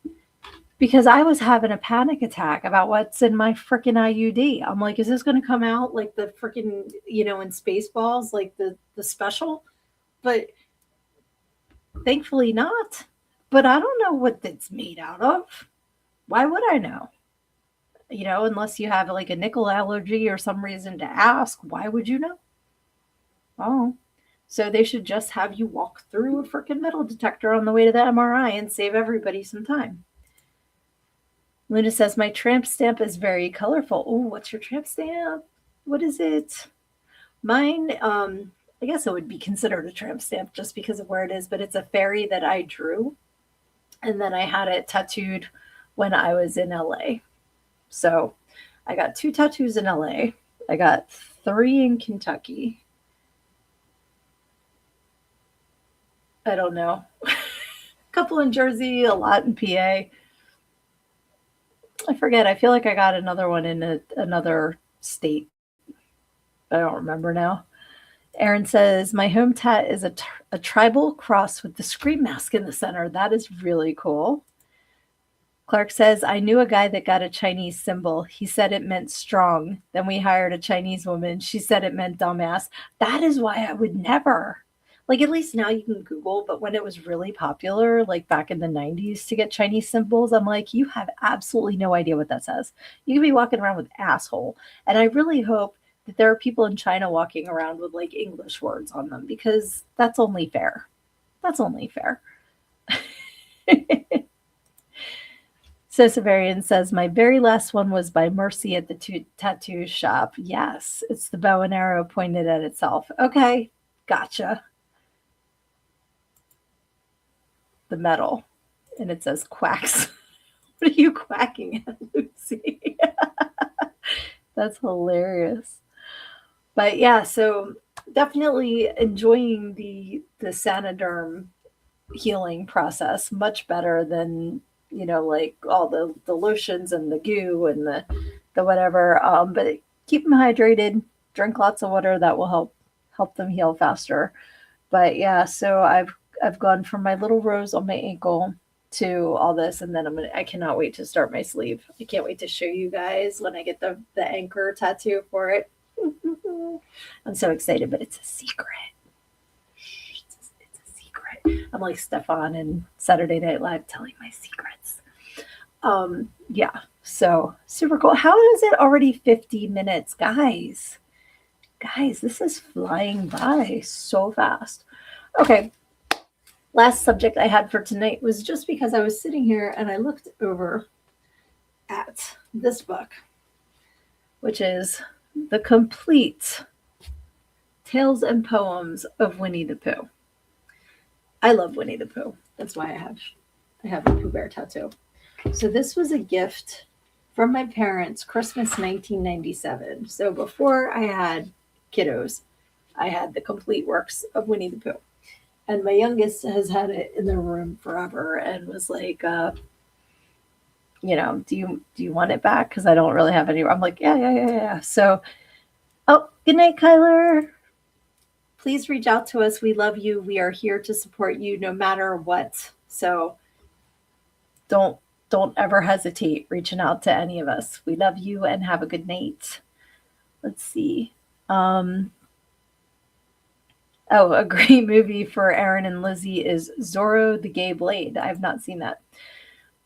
because I was having a panic attack about what's in my freaking IUD. I'm like, is this going to come out like the freaking, in Spaceballs, like the special? But thankfully not. But I don't know what it's made out of. Why would I know? Unless you have like a nickel allergy or some reason to ask, why would you know? Oh, so they should just have you walk through a freaking metal detector on the way to the MRI and save everybody some time. Luna says, my tramp stamp is very colorful. Oh, what's your tramp stamp? What is it? Mine, I guess it would be considered a tramp stamp just because of where it is, but it's a fairy that I drew. And then I had it tattooed when I was in LA. So I got 2 tattoos in LA. I got 3 in Kentucky. I don't know. A couple in Jersey, a lot in PA. I forget. I feel like I got another one in another state. I don't remember now. Aaron says, my home tat is a tribal cross with the scream mask in the center. That is really cool. Clark says, I knew a guy that got a Chinese symbol. He said it meant strong. Then we hired a Chinese woman. She said it meant dumbass. That is why I would never. Like, at least now you can Google, but when it was really popular, like back in the 90s to get Chinese symbols, I'm like, you have absolutely no idea what that says. You could be walking around with asshole. And I really hope that there are people in China walking around with like English words on them because that's only fair. That's only fair. So Severian says, my very last one was by Mercy at the tattoo shop. Yes, it's the bow and arrow pointed at itself. Okay, gotcha. The metal. And it says quacks. What are you quacking at, Lucy? That's hilarious. But yeah, so definitely enjoying the Sanoderm healing process much better than, like all the lotions and the goo and the whatever. But keep them hydrated, drink lots of water. That will help them heal faster. But yeah, so I've gone from my little rose on my ankle to all this, and then I cannot wait to start my sleeve. I can't wait to show you guys when I get the anchor tattoo for it. I'm so excited, but it's a secret. It's a secret. I'm like Stefan in Saturday Night Live telling my secrets. Yeah, so super cool. How is it already 50 minutes, guys? Guys, this is flying by so fast. Okay, last subject I had for tonight was just because I was sitting here and I looked over at this book, which is The Complete Tales and Poems of Winnie the Pooh. I love Winnie the Pooh. That's why I have a Pooh Bear tattoo. So this was a gift from my parents, Christmas 1997. So before I had kiddos, I had the complete works of Winnie the Pooh. And my youngest has had it in their room forever and was like, do you want it back? Because I don't really have any. I'm like, yeah. So, oh, good night, Kyler. Please reach out to us. We love you. We are here to support you no matter what. So don't ever hesitate reaching out to any of us. We love you and have a good night. Let's see. Oh, a great movie for Aaron and Lizzie is Zorro the Gay Blade. I've not seen that.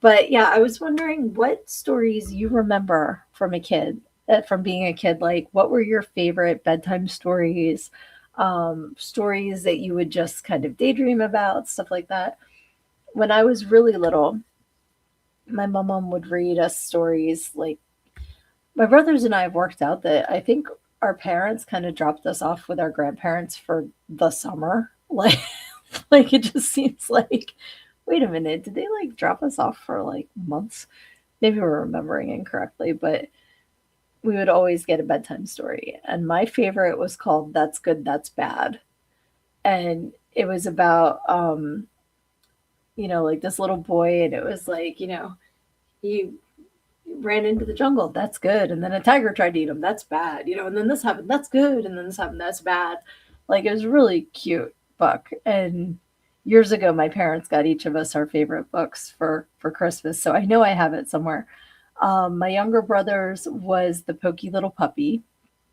But yeah, I was wondering what stories you remember from a kid, from being a kid. Like, what were your favorite bedtime stories? Stories that you would just kind of daydream about, stuff like that. When I was really little, my mom would read us stories. Like, my brothers and I have worked out that I think our parents kind of dropped us off with our grandparents for the summer. Like it just seems like, wait a minute, did they like drop us off for like months? Maybe we're remembering incorrectly, but we would always get a bedtime story. And my favorite was called That's Good, That's Bad. And it was about, like this little boy, and it was like, he ran into the jungle. That's good. And then a tiger tried to eat him. That's bad. And then this happened. That's good. And then this happened. That's bad. Like, it was a really cute book. And years ago, my parents got each of us our favorite books for Christmas. So I know I have it somewhere. My younger brother's was The Pokey Little Puppy.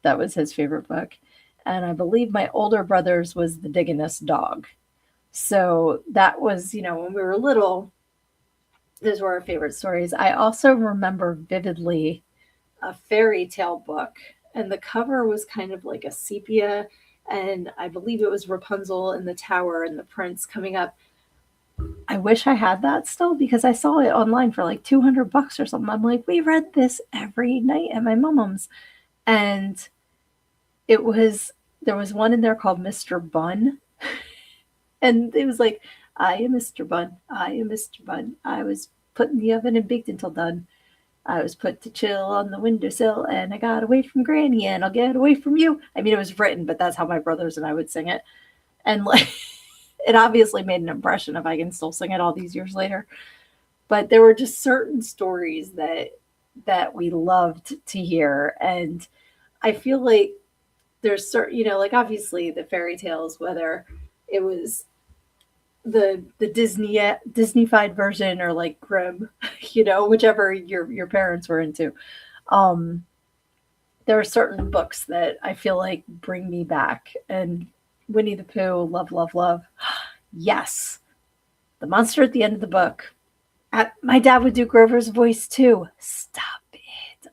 That was his favorite book. And I believe my older brother's was The Digginest Dog. So that was, when we were little, those were our favorite stories. I also remember vividly a fairy tale book, and the cover was kind of like a sepia, and I believe it was Rapunzel in the tower and the prince coming up. I wish I had that still because I saw it online for like $200 or something. I'm like, we read this every night at my mom's, and there was one in there called Mr. Bun, and it was like, I am Mr. Bun. I am Mr. Bun. I was put in the oven and baked until done. I was put to chill on the windowsill, and I got away from Granny, and I'll get away from you. I mean, it was written, but that's how my brothers and I would sing it. And like, it obviously made an impression if I can still sing it all these years later. But there were just certain stories that we loved to hear. And I feel like there's certain, like obviously the fairy tales, whether it was the Disneyfied version or like Grimm, whichever your parents were into. There are certain books that I feel like bring me back. And Winnie the Pooh, love, love, love. Yes. The monster at the end of the book. My dad would do Grover's voice too. Stop it.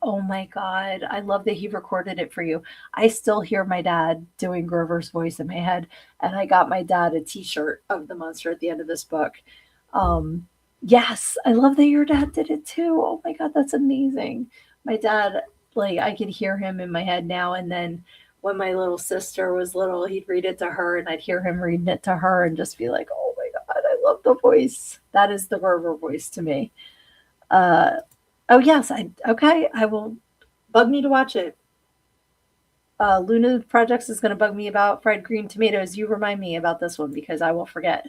Oh my God. I love that he recorded it for you. I still hear my dad doing Grover's voice in my head. And I got my dad a t-shirt of the monster at the end of this book. Yes, I love that your dad did it too. Oh my God, that's amazing. My dad, like, I could hear him in my head now. And then when my little sister was little, he'd read it to her and I'd hear him reading it to her and just be like, oh my God, I love the voice. That is the Grover voice to me. Oh yes, I will bug me to watch it. Luna Projects is going to bug me about fried green tomatoes. You remind me about this one because I will forget.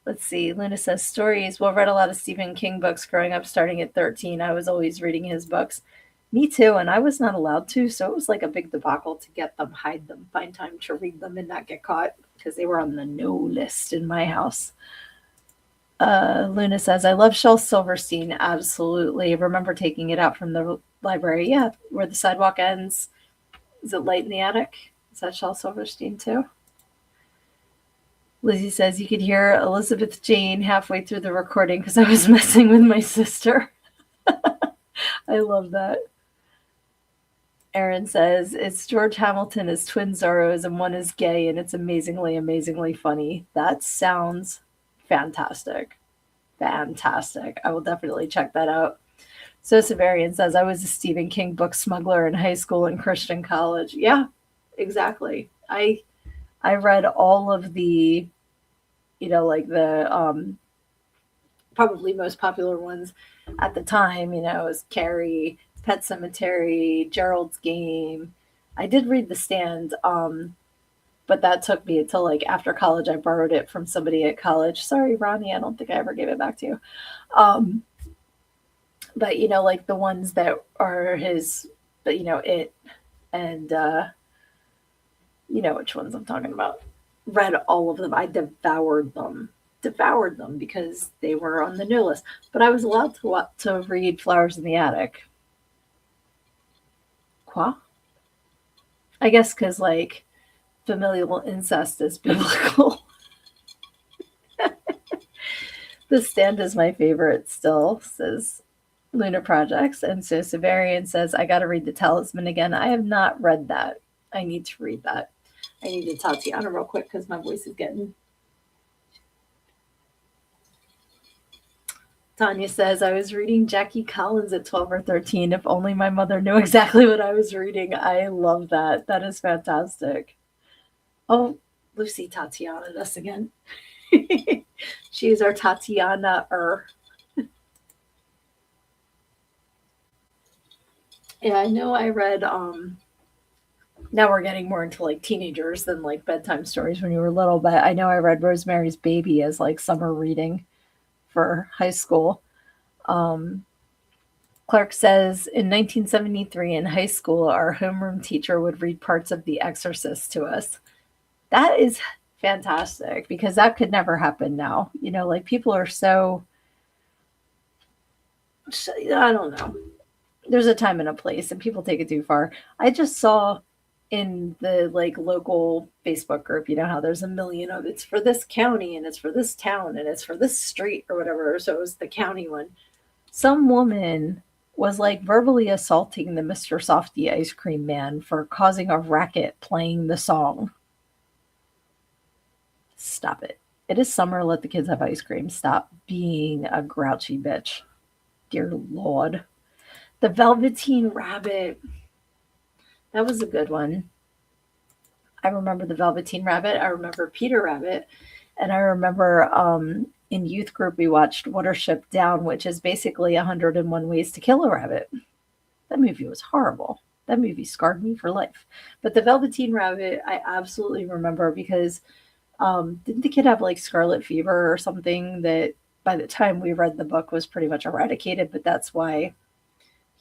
Let's see. Luna says stories. Well, read a lot of Stephen King books growing up, starting at 13. I was always reading his books. Me too, and I was not allowed to, so it was like a big debacle to get them, hide them, find time to read them, and not get caught because they were on the no list in my house. Luna says, I love Shel Silverstein. Absolutely. Remember taking it out from the library. Yeah, where the sidewalk ends. Is it Light in the Attic? Is that Shel Silverstein too? Lizzie says, you could hear Elizabeth Jane halfway through the recording because I was messing with my sister. I love that. Aaron says, it's George Hamilton as twin Zorros and one is gay and it's amazingly, amazingly funny. That sounds fantastic. Fantastic. I will definitely check that out. So Severian says, I was a Stephen King book smuggler in high school and Christian college. Yeah, exactly. I read all of the, like the probably most popular ones at the time, it was Carrie, Pet Sematary, Gerald's Game. I did read The Stand, but that took me until like after college. I borrowed it from somebody at college. Sorry, Ronnie, I don't think I ever gave it back to you. But like the ones that are his, but it and which ones I'm talking about. Read all of them. I devoured them because they were on the no list. But I was allowed to read Flowers in the Attic. Quoi? I guess because like familial incest is biblical. The Stand is my favorite still, says Luna Projects. And so Severian says, I got to read The Talisman again. I have not read that. I need to read that. I need to Tatiana real quick because my voice is getting. Tanya says, I was reading Jackie Collins at 12 or 13. If only my mother knew exactly what I was reading. I love that. That is fantastic. Oh, Lucy Tatiana us again. She's our Tatiana-er. Yeah, I know I read, now we're getting more into like teenagers than like bedtime stories when you were little, but I know I read Rosemary's Baby as like summer reading for high school. Clark says, in 1973 in high school, our homeroom teacher would read parts of The Exorcist to us. That is fantastic because that could never happen now. Like people are so, I don't know. There's a time and a place and people take it too far. I just saw in the like local Facebook group, how there's a million of it's for this county and it's for this town and it's for this street or whatever. So it was the county one. Some woman was like verbally assaulting the Mr. Softy ice cream man for causing a racket playing the song. Stop it. It is summer. Let the kids have ice cream. Stop being a grouchy bitch. Dear Lord. The Velveteen Rabbit. That was a good one. I remember the Velveteen Rabbit. I remember Peter Rabbit. And I remember in youth group we watched Watership Down, which is basically 101 Ways to Kill a Rabbit. That movie was horrible. That movie scarred me for life. But the Velveteen Rabbit, I absolutely remember because didn't the kid have like scarlet fever or something that by the time we read the book was pretty much eradicated, but that's why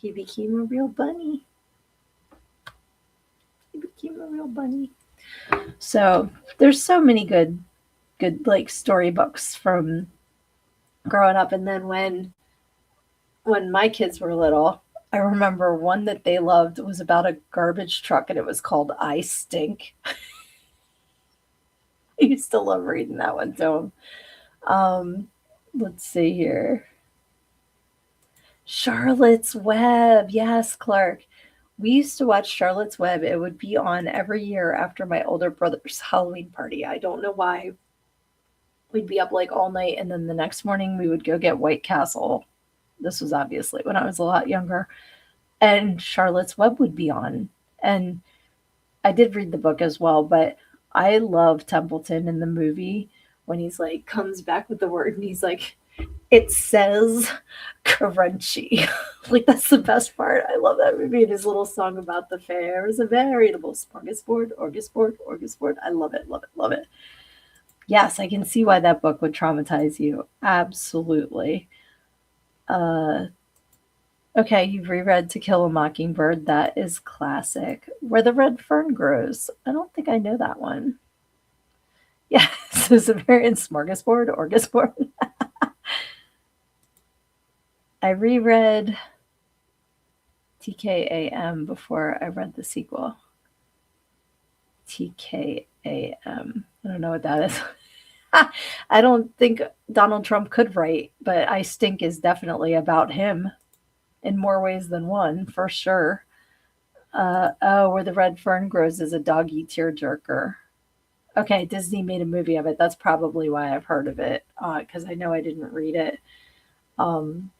he became a real bunny. So there's so many good like storybooks from growing up. And then when my kids were little, I remember one that they loved was about a garbage truck and it was called I Stink. I used to love reading that one to them. Let's see here. Charlotte's Web. Yes, Clark. We used to watch Charlotte's Web. It would be on every year after my older brother's Halloween party. I don't know why. We'd be up like all night, and then the next morning we would go get White Castle. This was obviously when I was a lot younger. And Charlotte's Web would be on. And I did read the book as well, but I love Templeton in the movie when he's like, comes back with the word and he's like, It says crunchy. Like, that's the best part. I love that movie and his little song about the fair is a veritable smorgasbord, orgasbord. I love it, love it, love it. Yes, I can see why that book would traumatize you. Absolutely. Uh, okay, you've reread To Kill a Mockingbird. That is classic. Where the Red Fern Grows. I don't think I know that one. Yes, Sumerian smorgasbord, orgasbord. I reread TKAM before I read the sequel. TKAM. I don't know what that is. I don't think Donald Trump could write, but I Stink is definitely about him in more ways than one, for sure. Oh, Where the Red Fern Grows is a doggy tearjerker. Okay, Disney made a movie of it. That's probably why I've heard of it, because I know I didn't read it. Um,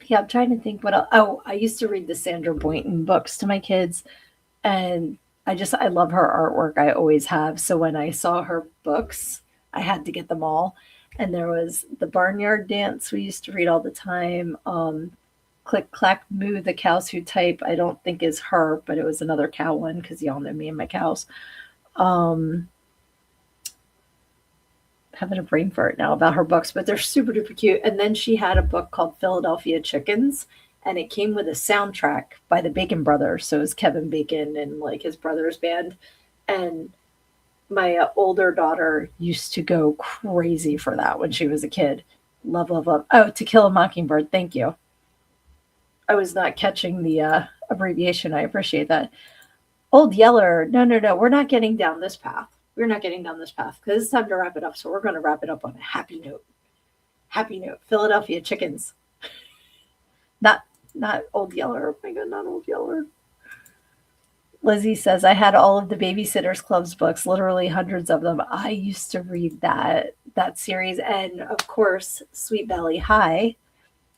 yeah, I'm trying to think what else. Oh, I used to read the Sandra Boynton books to my kids, and I love her artwork. I always have. So when I saw her books, I had to get them all. And there was the Barnyard Dance we used to read all the time. Click Clack Moo, the Cows Who Type. I don't think is her, but it was another cow one because y'all know me and my cows. Um, Having a brain fart now about her books, but they're super duper cute. And then she had a book called Philadelphia Chickens, and it came with a soundtrack by the Bacon Brothers. So it was Kevin Bacon and like his brother's band. And my older daughter used to go crazy for that when she was a kid. Love, love, love. Oh, To Kill a Mockingbird. Thank you. I was not catching the abbreviation. I appreciate that. Old Yeller. No, no, no. We're not getting down this path. We're not getting down this path because it's time to wrap it up. So we're going to wrap it up on a happy note. Happy note. Philadelphia Chickens. Not not Old Yeller. Oh my God, not Old Yeller. Lizzie says, I had all of the Babysitters Club's books, literally hundreds of them. I used to read that series. And of course, Sweet Valley High,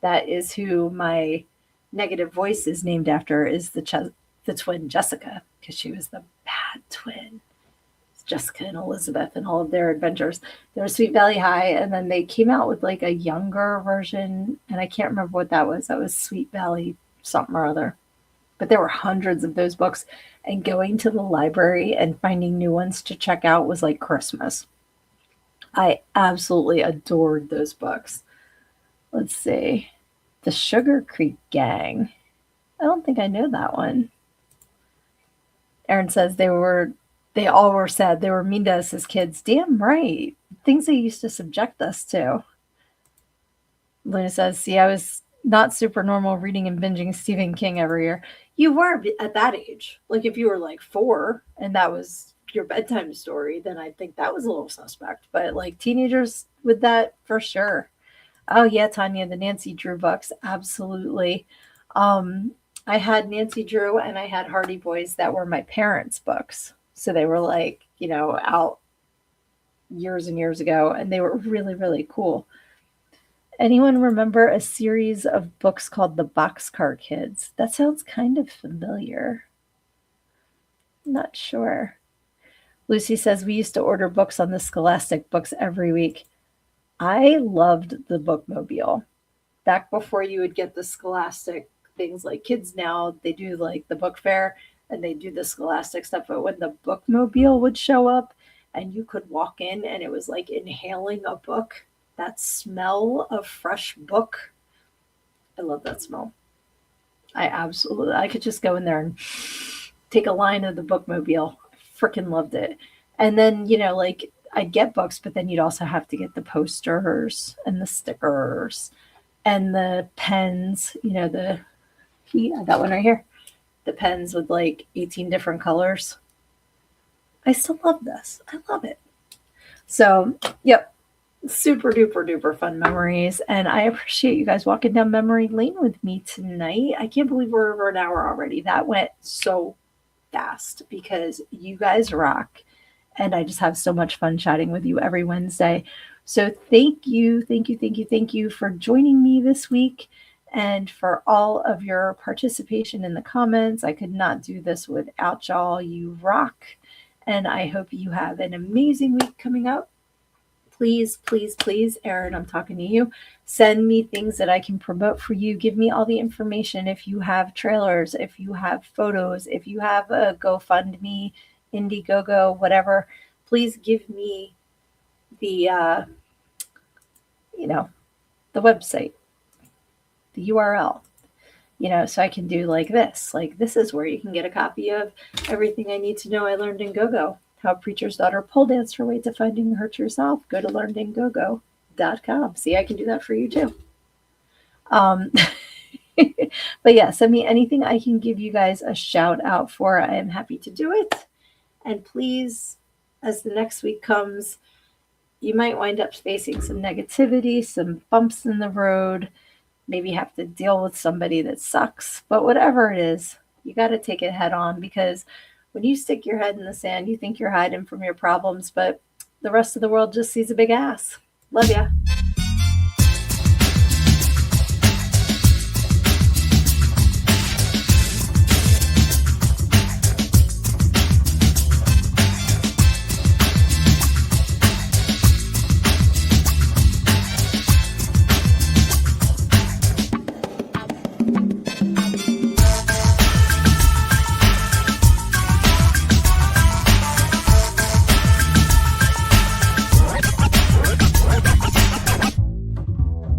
that is who my negative voice is named after, is the twin Jessica, because she was the bad twin. Jessica and Elizabeth and all of their adventures. There was Sweet Valley High, and then they came out with like a younger version, and I can't remember what that was. That was Sweet Valley something or other. But there were hundreds of those books, and going to the library and finding new ones to check out was like Christmas. I absolutely adored those books. Let's see. The Sugar Creek Gang. I don't think I know that one. Aaron says they all were sad. They were mean to us as kids. Damn right. Things they used to subject us to. Luna says, see, I was not super normal reading and binging Stephen King every year. You were at that age. Like if you were like 4 and that was your bedtime story, then I think that was a little suspect. But like teenagers with that, for sure. Oh yeah, Tanya, the Nancy Drew books. Absolutely. I had Nancy Drew and I had Hardy Boys that were my parents' books. So they were like, out years and years ago, and they were really, really cool. Anyone remember a series of books called The Boxcar Kids? That sounds kind of familiar. Not sure. Lucy says we used to order books on the Scholastic books every week. I loved the Bookmobile. Back before you would get the Scholastic things like kids now, they do like the book fair and they do the Scholastic stuff. But when the Bookmobile would show up and you could walk in and it was like inhaling a book, that smell of fresh book, I love that smell. I could just go in there and take a line of the Bookmobile. Freaking loved it. And then, like I'd get books, but then you'd also have to get the posters and the stickers and the pens, that one right here, the pens with like 18 different colors. I still love this. I love it. So, yep, super duper duper fun memories. And I appreciate you guys walking down memory lane with me tonight. I can't believe we're over an hour already. That went so fast because you guys rock. And I just have so much fun chatting with you every Wednesday. So thank you for joining me this week and for all of your participation in the comments. I could not do this without y'all. You rock. And I hope you have an amazing week coming up. please, please, please, Erin, I'm talking to you. Send me things that I can promote for you. Give me all the information. If you have trailers, if you have photos, if you have a GoFundMe, Indiegogo, whatever, please give me the, the website, the URL, so I can do like this. Like, this is where you can get a copy of Everything I Need to Know I Learned in Go-Go. How a Preacher's Daughter Pole Danced Her Way to Finding Her True Self. Go to learnedingogo.com. See, I can do that for you too. But yeah, send me anything I can give you guys a shout out for. I am happy to do it. And please, as the next week comes, you might wind up facing some negativity, some bumps in the road, maybe have to deal with somebody that sucks. But whatever it is, you got to take it head on, because when you stick your head in the sand, you think you're hiding from your problems, but the rest of the world just sees a big ass. Love ya.